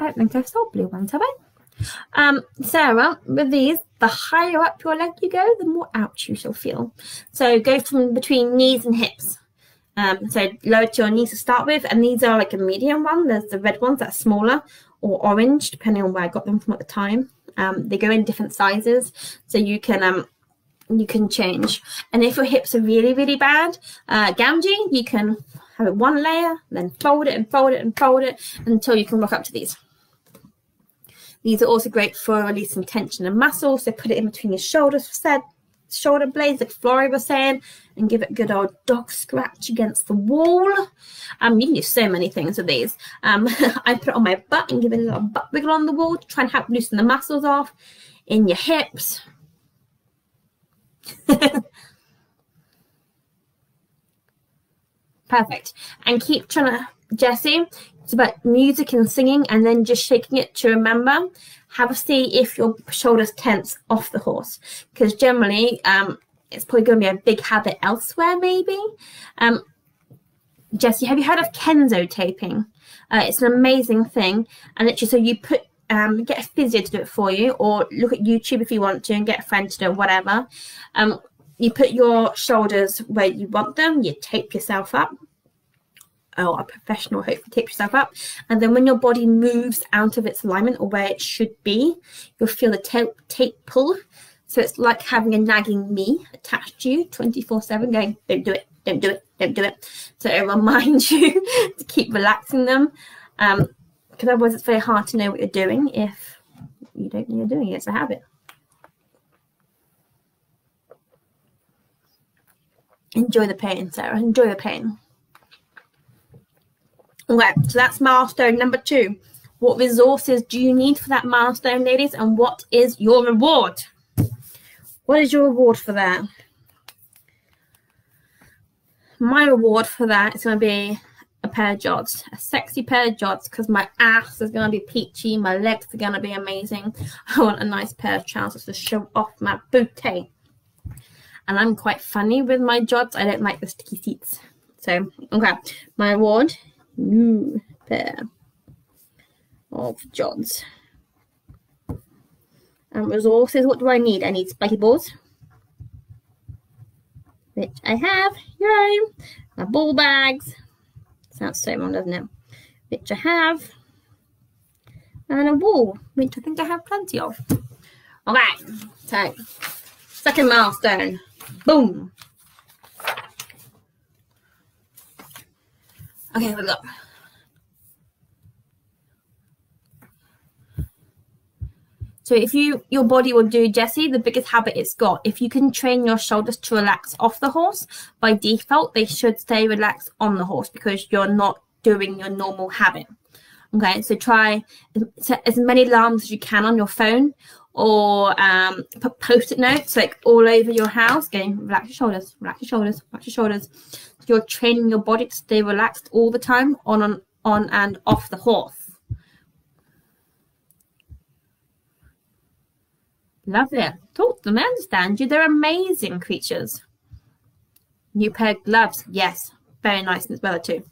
I don't think I saw blue ones, have I? Sarah, with these, the higher up your leg you go, the more out you shall feel. So go from between knees and hips. So lower to your knees to start with, and these are like a medium one. There's the red ones that are smaller, or orange, depending on where I got them from at the time. They go in different sizes, so you can change. And if your hips are really, really bad, Gamgee, you can have it one layer, then fold it and fold it and fold it until you can rock up to these. These are also great for releasing tension and muscle. So put it in between your shoulders, shoulder blades, like Florrie was saying, and give it a good old dog scratch against the wall. You can do so many things with these. I put it on my butt and give it a little butt wiggle on the wall to try and help loosen the muscles off in your hips. Perfect. And keep trying to, Jessie, it's about music and singing, and then just shaking it to remember. Have a see if your shoulders tense off the horse, because generally it's probably going to be a big habit elsewhere maybe. Jessie, have you heard of Kenzo taping? It's an amazing thing, and literally, so you put get a physio to do it for you, or look at YouTube if you want to and get a friend to do it, whatever. You put your shoulders where you want them, you tape yourself up. Oh, a professional, hopefully tape yourself up. And then when your body moves out of its alignment or where it should be, you'll feel the tape pull. So it's like having a nagging me attached to you 24/7 going, don't do it, don't do it, don't do it. So it reminds you to keep relaxing them. Because otherwise it's very hard to know what you're doing if you don't know you're doing it. It's a habit. Enjoy the pain, Sarah. Enjoy the pain. Okay, so that's milestone number 2. What resources do you need for that milestone, ladies? And what is your reward? What is your reward for that? My reward for that is going to be a pair of jods, a sexy pair of jods, because my ass is going to be peachy, my legs are going to be amazing. I want a nice pair of trousers to show off my booty. And I'm quite funny with my jods. I don't like the sticky seats. So, okay, my reward, new pair of jods. And resources, what do I need? I need spiky balls, which I have. Yay! My ball bags. Sounds so wrong, doesn't it? Which I have. And a wall, which I think I have plenty of. Okay, so second milestone. Boom. Okay, here we go. So if your body will do, Jessie, the biggest habit it's got, if you can train your shoulders to relax off the horse, by default, they should stay relaxed on the horse because you're not doing your normal habit. Okay, so try set as many alarms as you can on your phone, or put post-it notes like all over your house, going relax your shoulders, relax your shoulders, relax your shoulders. You're training your body to stay relaxed all the time, on and off the horse. Lovely. Talk to them, I understand you. They're amazing creatures. New pair of gloves. Yes, very nice in this weather too.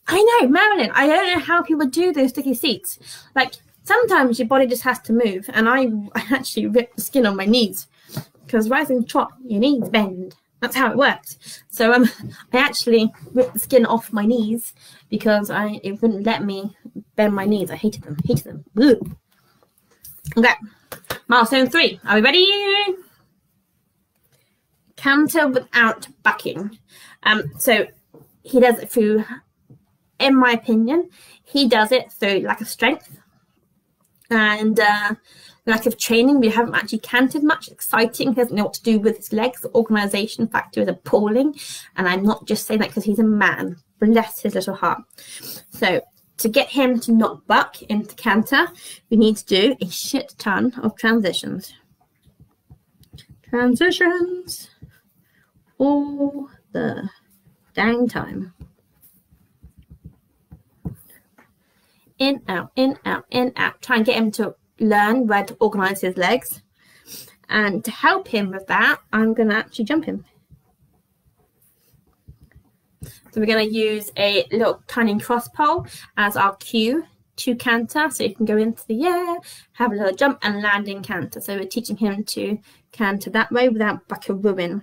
I know, Marilyn, I don't know how people do those sticky seats. Like, sometimes your body just has to move, and I actually rip the skin on my knees, because rising trot, your knees bend. That's how it works. So I actually ripped the skin off my knees because it wouldn't let me bend my knees. I hated them. Hated them. Woo. Okay. Milestone 3. Are we ready? Canter without bucking. So he does it through, in my opinion, he does it through lack of strength and lack of training. We haven't actually cantered much. Exciting. He doesn't know what to do with his legs. The organisation factor is appalling. And I'm not just saying that because he's a man. Bless his little heart. So to get him to not buck into canter, we need to do a shit ton of transitions. Transitions all the dang time. In, out, in, out, in, out. Try and get him to learn where to organise his legs. And to help him with that, I'm going to actually jump him. So we're going to use a little tiny cross pole as our cue to canter. So you can go into the air, have a little jump and land in canter. So we're teaching him to canter that way without buckarooing.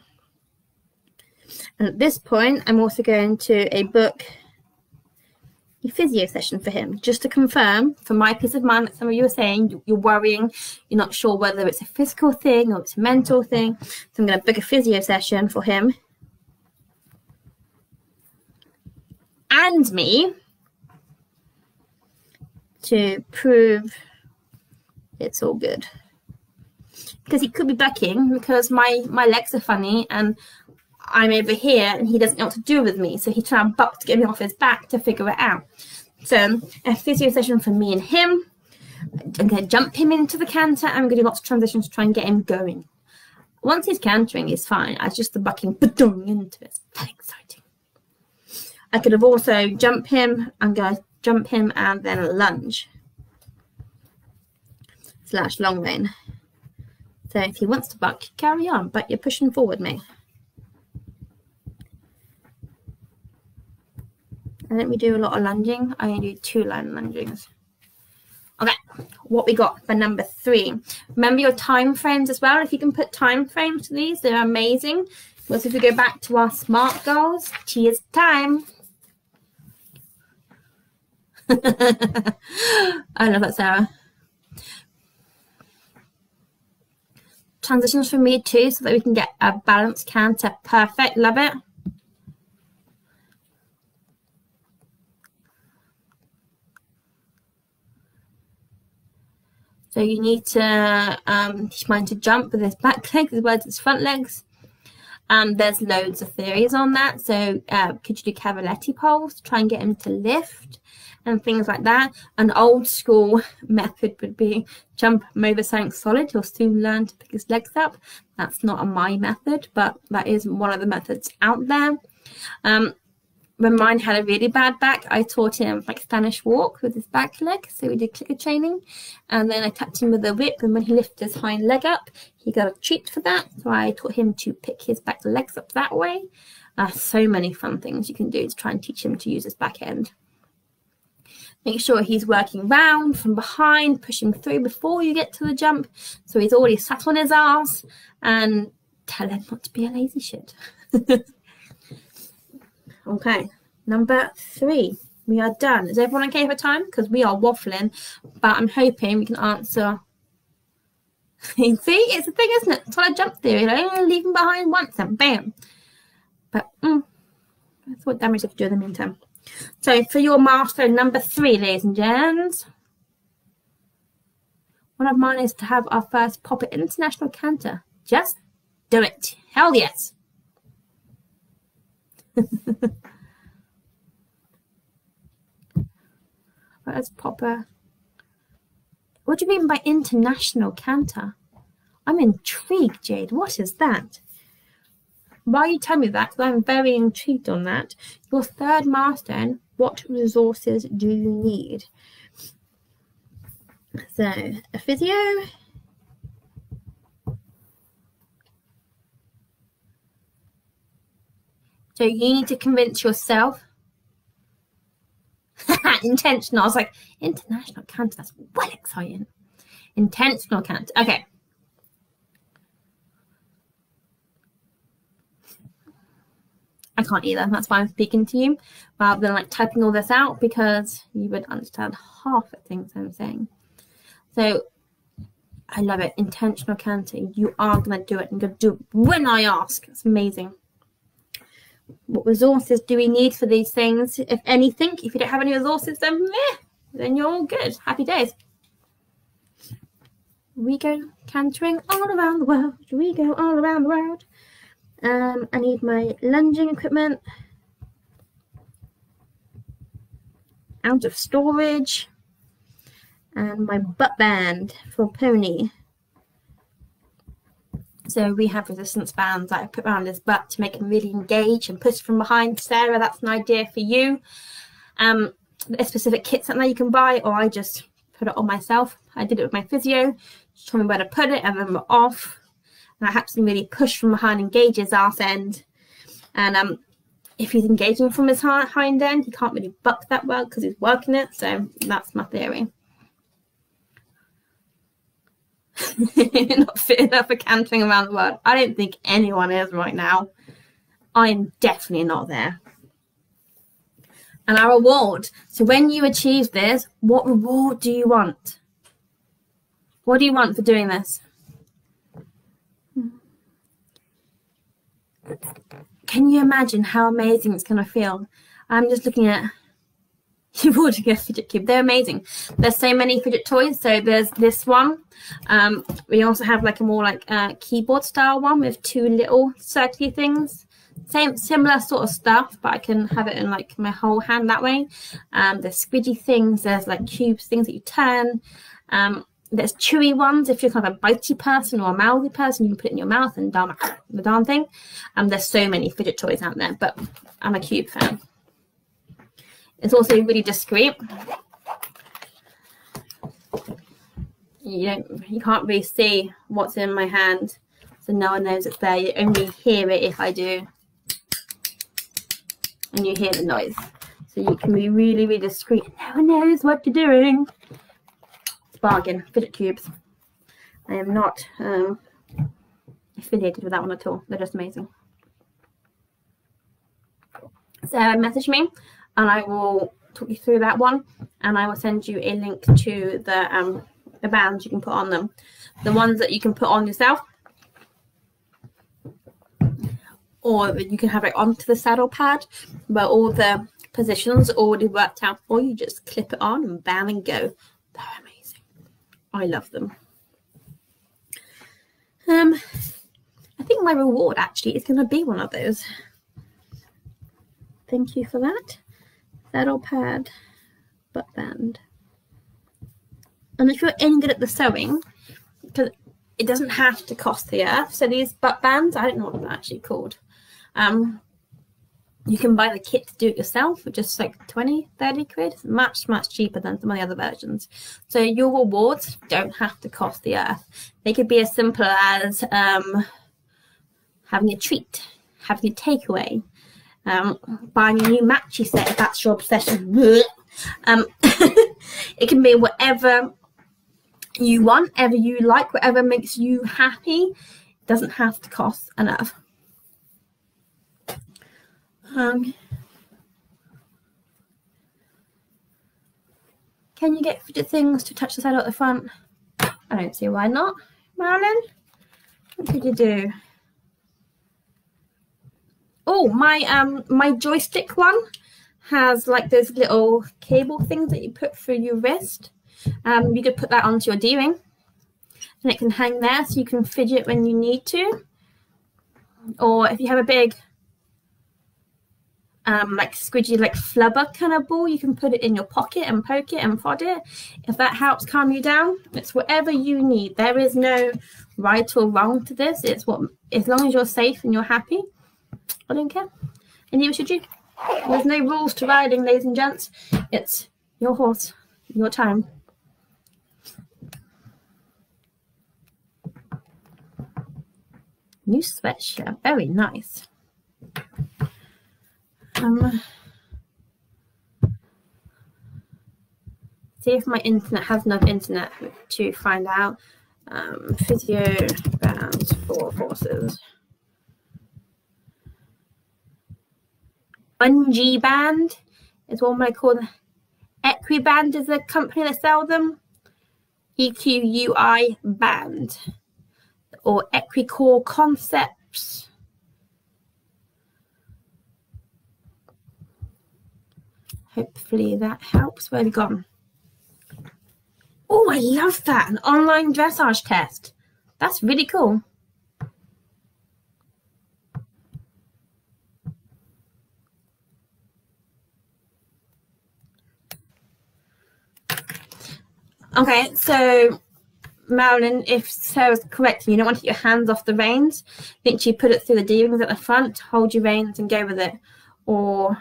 And at this point, I'm also going to book a physio session for him, just to confirm, for my peace of mind, that some of you are saying you're worrying, you're not sure whether it's a physical thing or it's a mental thing. So I'm going to book a physio session for him and me to prove it's all good. Because he could be bucking because my legs are funny and I'm over here and he doesn't know what to do with me. So he's trying to buck to get me off his back to figure it out. So a physio session for me and him. I'm going to jump him into the canter. I'm going to do lots of transitions to try and get him going. Once he's cantering, he's fine. It's just the bucking into it. It's very exciting. I could have also jumped him. I'm going to jump him and then lunge. / long rein. So if he wants to buck, carry on, but you're pushing forward, mate. I don't do a lot of lunging. I only do 2 line lungings. Okay, what we got for number 3. Remember your time frames as well. If you can put time frames to these, they're amazing. Also, if we go back to our SMART goals, cheers time. I love that, Sarah. Transitions for me too, so that we can get a balanced canter. Perfect, love it. So you need to teach mine to jump with his back legs as well as his front legs. There's loads of theories on that. So could you do Cavaletti poles to try and get him to lift and things like that? An old school method would be jump him over something solid. He'll soon learn to pick his legs up. That's not my method, but that is one of the methods out there. When mine had a really bad back, I taught him like Spanish walk with his back leg. So we did clicker training, and then I tapped him with a whip, and when he lifted his hind leg up, he got a treat for that. So I taught him to pick his back legs up that way. So many fun things you can do to try and teach him to use his back end. Make sure he's working round from behind, pushing through before you get to the jump. So he's already sat on his ass, and tell him not to be a lazy shit. Okay, number 3. We are done. Is everyone okay for time? Because we are waffling, but I'm hoping we can answer. See, it's the thing, isn't it? It's like a jump theory. I only leave him behind once and bam. But that's what damage I have to do in the meantime. So for your milestone number 3, ladies and gents, one of mine is to have our first proper international canter. Just do it. Hell yes. Let's pop a... What do you mean by international canter? I'm intrigued, Jade. What is that? Why you tell me that? Because I'm very intrigued on that. Your third milestone, what resources do you need? So, a physio. So you need to convince yourself. Intentional. I was like, international canter, that's well exciting. Intentional canter. Okay. I can't either. That's why I'm speaking to you rather than like typing all this out, because you would understand half the things I'm saying. So I love it. Intentional canting. You are going to do it. I'm going to do it when I ask. It's amazing. What resources do we need for these things? If anything, if you don't have any resources, then you're all good. Happy days. We go cantering all around the world. We go all around the world. I need my lunging equipment. Out of storage. And my butt band for pony. So we have resistance bands that I put around his butt to make him really engage and push from behind. Sarah, that's an idea for you. There's specific kits out there you can buy, or I just put it on myself. I did it with my physio. She told me where to put it, and then we're off. And I have to really push from behind, engage his arse end. And if he's engaging from his hind end, he can't really buck that well because he's working it. So that's my theory. Not fit enough for cantering around the world. I don't think anyone is right now. I'm definitely not there. And our reward. So when you achieve this, what reward do you want? What do you want for doing this? Can you imagine how amazing it's going to feel? I'm just looking at... You ought to get a fidget cube. They're amazing. There's so many fidget toys. So there's this one. We also have like a more like keyboard style one with two little circular things. Similar sort of stuff, but I can have it in like my whole hand that way. There's squidgy things. There's like cubes, things that you turn. There's chewy ones. If you're kind of a bitey person or a mouthy person, you can put it in your mouth and down the darn thing. There's so many fidget toys out there, but I'm a cube fan. It's also really discreet. You can't really see what's in my hand, so no one knows it's there. You only hear it if I do, and you hear the noise. So you can be really, really discreet. No one knows what you're doing. It's bargain. Fidget cubes. I am not affiliated with that one at all. They're just amazing. So message me, and I will talk you through that one, and I will send you a link to the bands you can put on them. The ones that you can put on yourself, or you can have it onto the saddle pad where all the positions are already worked out, or you just clip it on and bam and go. They're amazing. I love them. I think my reward actually is going to be one of those. Thank you for that. Saddle pad, butt band. And if you're any good at the sewing, because it doesn't have to cost the earth. So these butt bands, I don't know what they're actually called. You can buy the kit to do it yourself for just like 20, 30 quid. It's much, much cheaper than some of the other versions. So your rewards don't have to cost the earth. They could be as simple as having a treat, having a takeaway, buying a new matchy set if that's your obsession. It can be whatever you want, whatever you like, whatever makes you happy. It doesn't have to cost enough. Can you get fidget things to touch the saddle at the front? I don't see why not. Marilyn, what could you do? Oh, my joystick one has like those little cable things that you put through your wrist. You could put that onto your D-ring, and it can hang there so you can fidget when you need to. Or if you have a big like squidgy, like flubber kind of ball. You can put it in your pocket and poke it and prod it. If that helps calm you down, it's whatever you need. There is no right or wrong to this. It's what, as long as you're safe and you're happy, I don't care. And neither should you. There's no rules to riding, ladies and gents. It's your horse, your time. New sweatshirt, very nice. See if my internet has enough internet to find out. Physio bands for horses. Bungee Band is what I call them. Equiband is the company that sell them. EQUI Band or Equicore Concepts. Hopefully that helps. Where have you gone? Oh, I love that. An online dressage test. That's really cool. Okay, so Marilyn, if Sarah's correct, you don't want to get your hands off the reins. Literally put it through the D-rings at the front, hold your reins and go with it. Or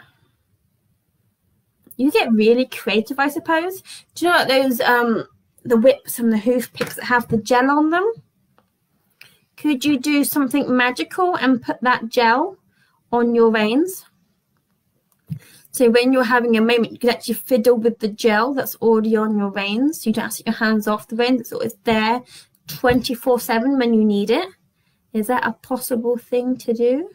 you get really creative, I suppose. Do you know what those the whips and the hoof picks that have the gel on them? Could you do something magical and put that gel on your reins? So when you're having a moment, you can actually fiddle with the gel that's already on your reins. So you don't have to take your hands off the reins. It's always there 24/7 when you need it. Is that a possible thing to do?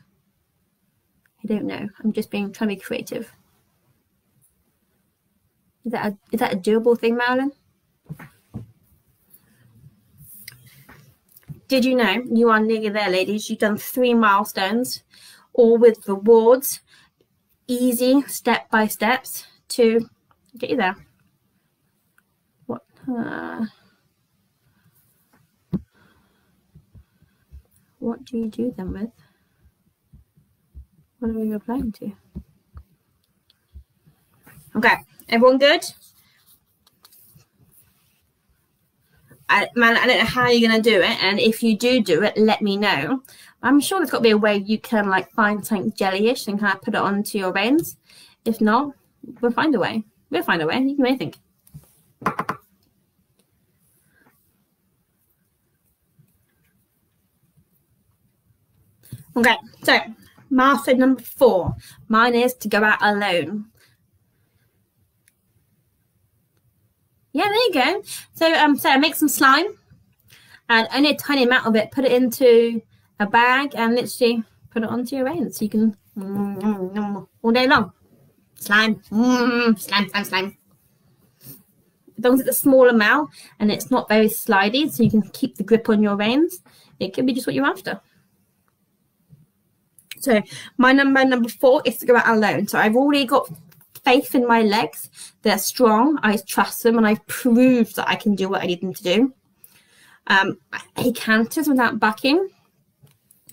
I don't know. I'm just trying to be creative. Is that a doable thing, Marilyn? Did you know you are nearly there, ladies? You've done 3 milestones, all with rewards. Easy step-by-steps to get you there. What do you do them with? What are we replying to? Okay, everyone good? I don't know how you're going to do it, and if you do it, let me know. I'm sure there's got to be a way you can like find something jellyish and kind of put it onto your reins. If not, we'll find a way. We'll find a way. You can do anything. Okay, so milestone number 4. Mine is to go out alone. Yeah, there you go. So Sarah, make some slime and only a tiny amount of it. Put it into a bag and literally put it onto your reins so you can all day long. Slime, slime. As long as it's a small amount and it's not very slidey, so you can keep the grip on your reins, it could be just what you're after. So my number 4 is to go out alone. So I've already got faith in my legs. They're strong. I trust them, and I've proved that I can do what I need them to do. He canters without bucking.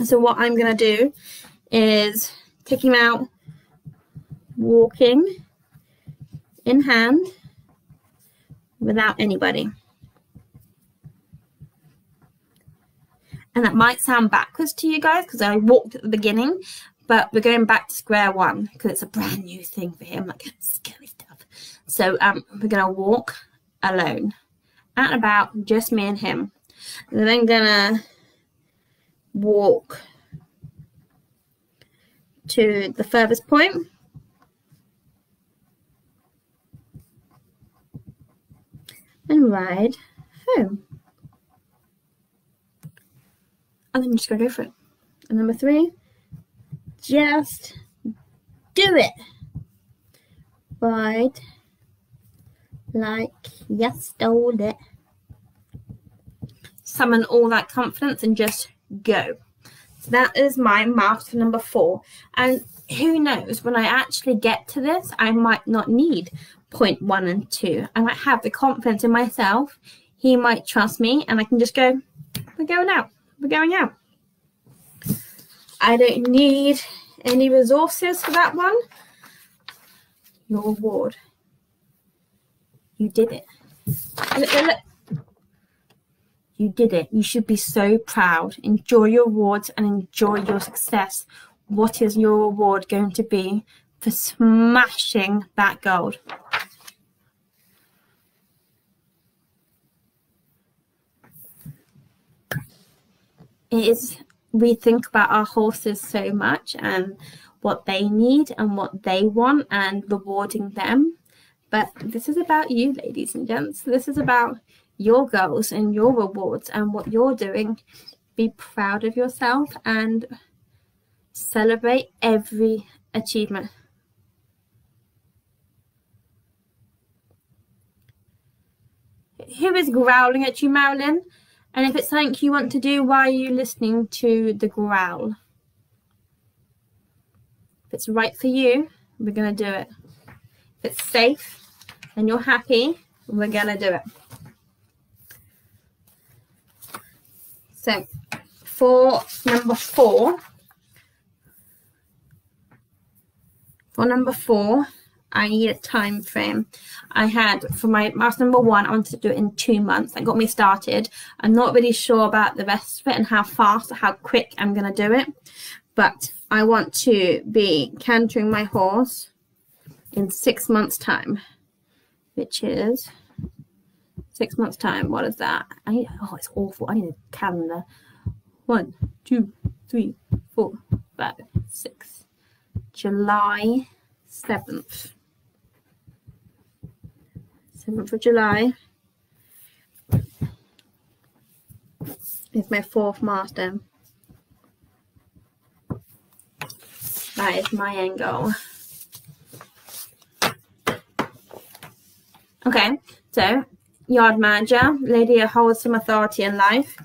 So what I'm going to do is take him out walking in hand without anybody. And that might sound backwards to you guys because I walked at the beginning, but we're going back to square one because it's a brand new thing for him, like scary stuff. So we're going to walk alone, out and about, just me and him. And then going to walk to the furthest point. And ride home. And then just go for it. And number 3, just do it. Ride like you stole it. Summon all that confidence and just go. So that is my milestone number 4. And who knows, when I actually get to this, I might not need point 1 and 2. I might have the confidence in myself. He might trust me, and I can just go, we're going out. We're going out. I don't need any resources for that one. your award. You did it. Look. You did it. You should be so proud. Enjoy your awards and enjoy your success. What is your award going to be for smashing that gold? We think about our horses so much and what they need and what they want and rewarding them. But this is about you, ladies and gents. This is about your goals and your rewards and what you're doing. Be proud of yourself and celebrate every achievement. Who is growling at you, Marilyn? And if it's something you want to do, why are you listening to the growl? If it's right for you, we're going to do it. If it's safe and you're happy, we're going to do it. So for number four, I need a time frame. I had for my mouse number one, I wanted to do it in 2 months. That got me started. I'm not really sure about the rest of it and how fast or how quick I'm going to do it. But I want to be cantering my horse in 6 months' time, which is 6 months' time. What is that? Oh, it's awful. I need a calendar. 1, 2, 3, 4, 5, 6. July 7th. 7th of July is my 4th milestone. That is my end goal. Okay, so yard manager, lady who holds some authority in life.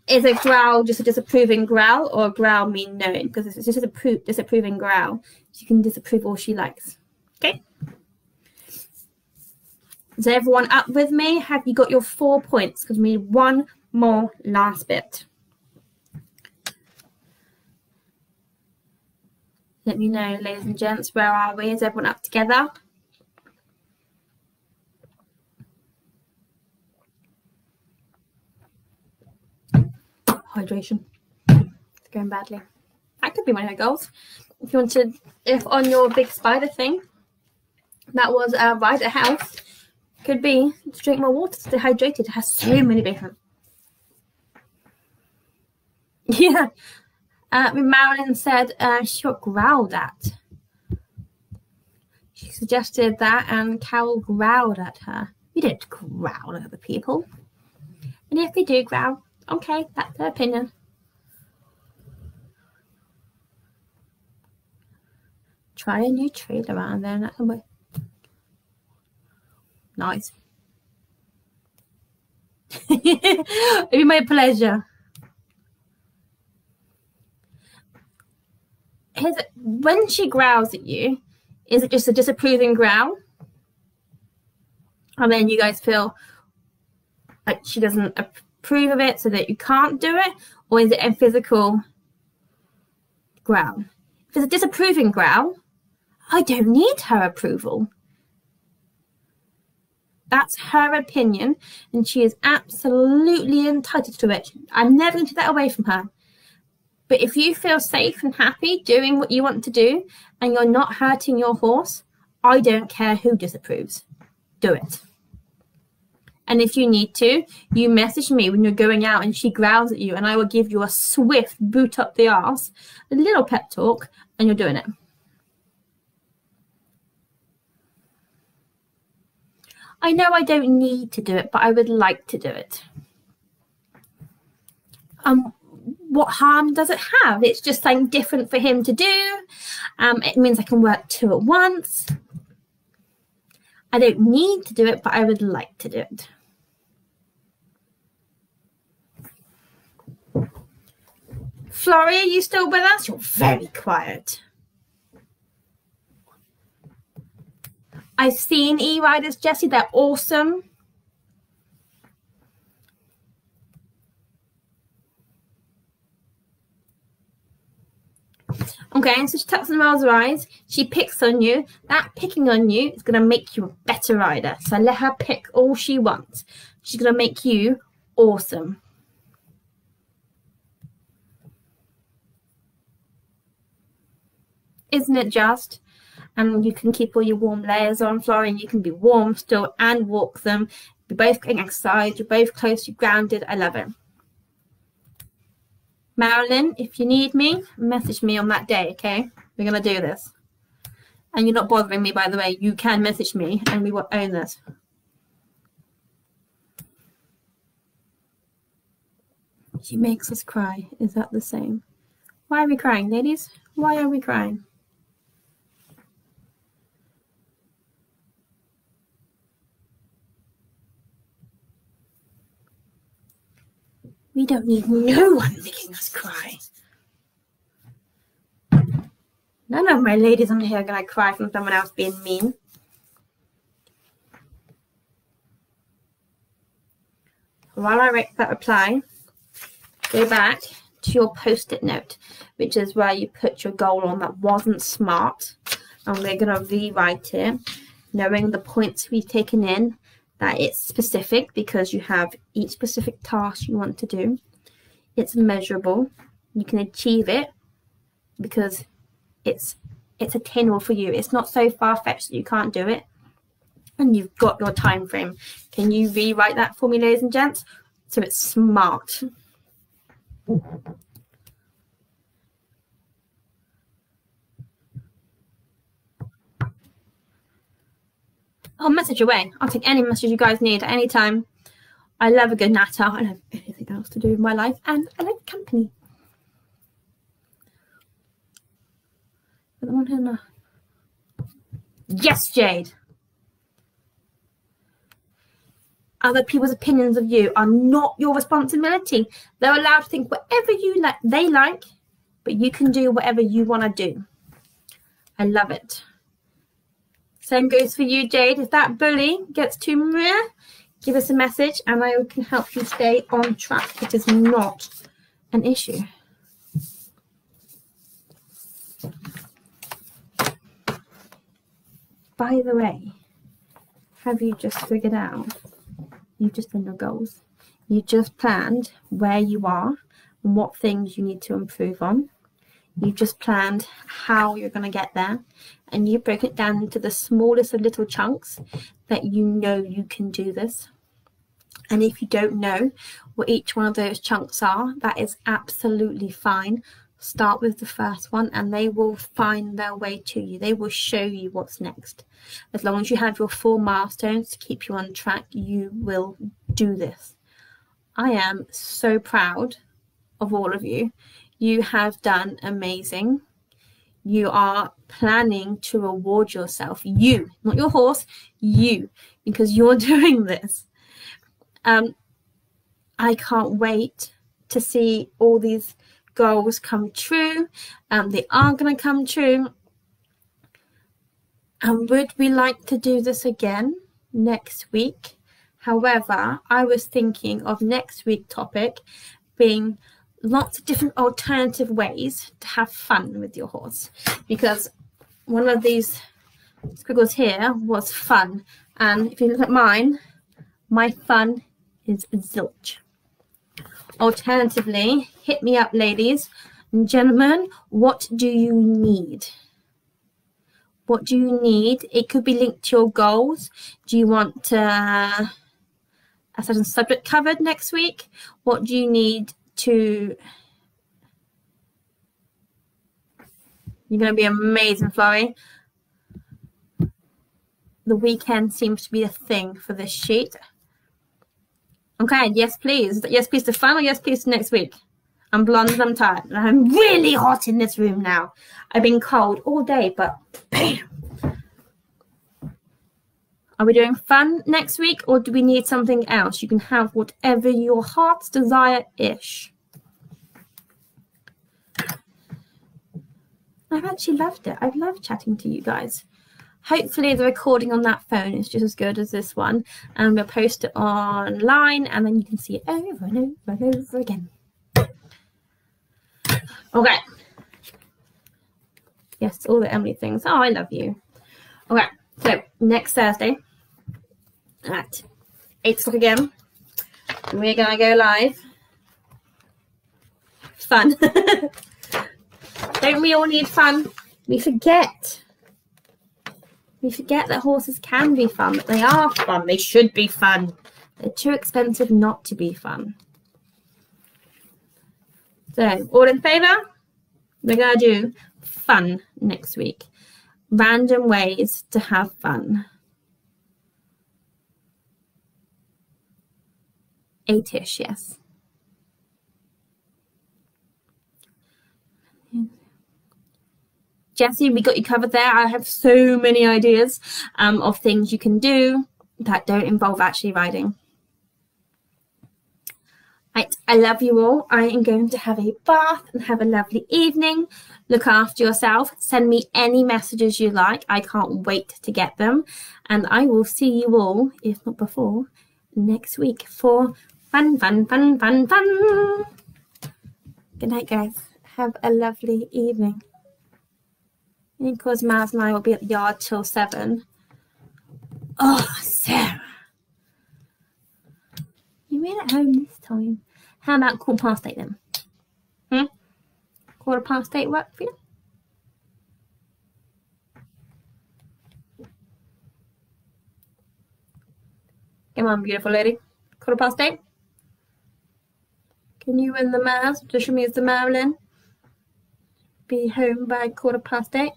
Is a growl just a disapproving growl, or a growl mean no? Because it's just a disapproving growl. She can disapprove all she likes. Okay. Is everyone up with me? Have you got your 4 points? Because we need one more last bit. Let me know, ladies and gents, where are we? Is everyone up together? Hydration. It's going badly. That could be one of your goals. If you wanted, if on your big spider thing, that was Rider Health, could be to drink more water, stay hydrated. It has so many different. Yeah. Marilyn said she got growled at. She suggested that, and Carol growled at her. You don't growl at other people. And if they do growl, okay, that's their opinion. Try a new trade around there, and that can work. Nice. It'd be my pleasure. When she growls at you, is it just a disapproving growl? And then you guys feel like she doesn't approve of it so that you can't do it? Or is it a physical growl? If it's a disapproving growl, I don't need her approval. That's her opinion, and she is absolutely entitled to it. I'm never going to take that away from her. But if you feel safe and happy doing what you want to do and you're not hurting your horse, I don't care who disapproves. Do it. And if you need to, you message me when you're going out and she growls at you, and I will give you a swift boot up the arse, a little pep talk, and you're doing it. I know I don't need to do it, but I would like to do it. What harm does it have? It's just something different for him to do. It means I can work 2 at once. I don't need to do it, but I would like to do it. Florrie, are you still with us? You're very quiet. I've seen e-riders, Jessie. They're awesome. Okay, so she tucks and rolls her eyes. She picks on you. That picking on you is going to make you a better rider. So let her pick all she wants. She's going to make you awesome. Isn't it just? And you can keep all your warm layers on, Flora, and you can be warm still and walk them. You're both getting exercise. You're both close. You're grounded. I love it. Marilyn, if you need me, message me on that day, okay? We're going to do this. And you're not bothering me, by the way. You can message me and we will own this. She makes us cry. Is that the same? Why are we crying, ladies? Why are we crying? We don't need no one making us cry. None of my ladies on here are going to cry from someone else being mean. While I write that reply, go back to your post-it note, which is where you put your goal on that wasn't smart. And we're going to rewrite it, knowing the points we've taken in, that it's specific because you have each specific task you want to do. It's measurable. You can achieve it because it's attainable for you. It's not so far-fetched that you can't do it. And you've got your time frame. Can you rewrite that for me, ladies and gents? So it's smart. I'll message away. I'll take any message you guys need at any time. I love a good natter. I don't have anything else to do with my life, and I like company. Yes, Jade. Other people's opinions of you are not your responsibility. They're allowed to think whatever they like, but you can do whatever you want to do. I love it. Same goes for you, Jade. If that bully gets too meh, give us a message and I can help you stay on track. It is not an issue. By the way, have you just figured out? You've just done your goals. You just planned where you are and what things you need to improve on. You've just planned how you're going to get there, and you broke it down into the smallest of little chunks that you know you can do this. And if you don't know what each one of those chunks are, that is absolutely fine. Start with the first one and they will find their way to you. They will show you what's next. As long as you have your 4 milestones to keep you on track, you will do this. I am so proud of all of you. You have done amazing. You are planning to reward yourself. You, not your horse, you, because you're doing this. I can't wait to see all these goals come true. They are going to come true. And would we like to do this again next week? However, I was thinking of next week's topic being lots of different alternative ways to have fun with your horse, because one of these squiggles here was fun, and if you look at mine, my fun is zilch. Alternatively, hit me up, ladies and gentlemen. What do you need? What do you need? It could be linked to your goals. Do you want a certain subject covered next week? What do you need to... You're going to be amazing, Florrie. The weekend seems to be a thing for this sheet. Okay, yes, please. Yes, please to fun, or yes, please to next week. I'm blonde and I'm tired. And I'm really hot in this room now. I've been cold all day, but bam. Are we doing fun next week, or do we need something else? You can have whatever your heart's desire-ish. I've actually loved it. I've loved chatting to you guys. Hopefully the recording on that phone is just as good as this one, and we'll post it online and then you can see it over and over and over again. Okay. Yes, all the Emily things. Oh, I love you. Okay, so next Thursday at 8 o'clock again, we're going to go live. Fun. Don't we all need fun? We forget. We forget that horses can be fun, but they are fun. They should be fun. They're too expensive not to be fun. So, all in favour? We're going to do fun next week. Random ways to have fun. 8-ish, yes. Jessie, we got you covered there. I have so many ideas of things you can do that don't involve actually riding. Right, I love you all. I am going to have a bath and have a lovely evening. Look after yourself. Send me any messages you like. I can't wait to get them. And I will see you all, if not before, next week for fun, fun, fun, fun, fun. Good night, guys. Have a lovely evening. And of course, Maz and I will be at the yard till 7. Oh, Sarah. You made it home this time. How about 8:15 then? 8:15 work for you? Come on, beautiful lady. 8:15. Can you and the Maz, just me as the Marilyn, be home by 8:15?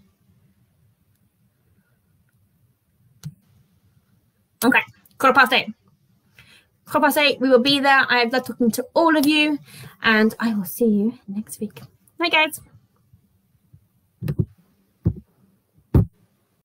Okay, 8:15. 8:15, we will be there. I have loved talking to all of you, and I will see you next week. Bye, guys.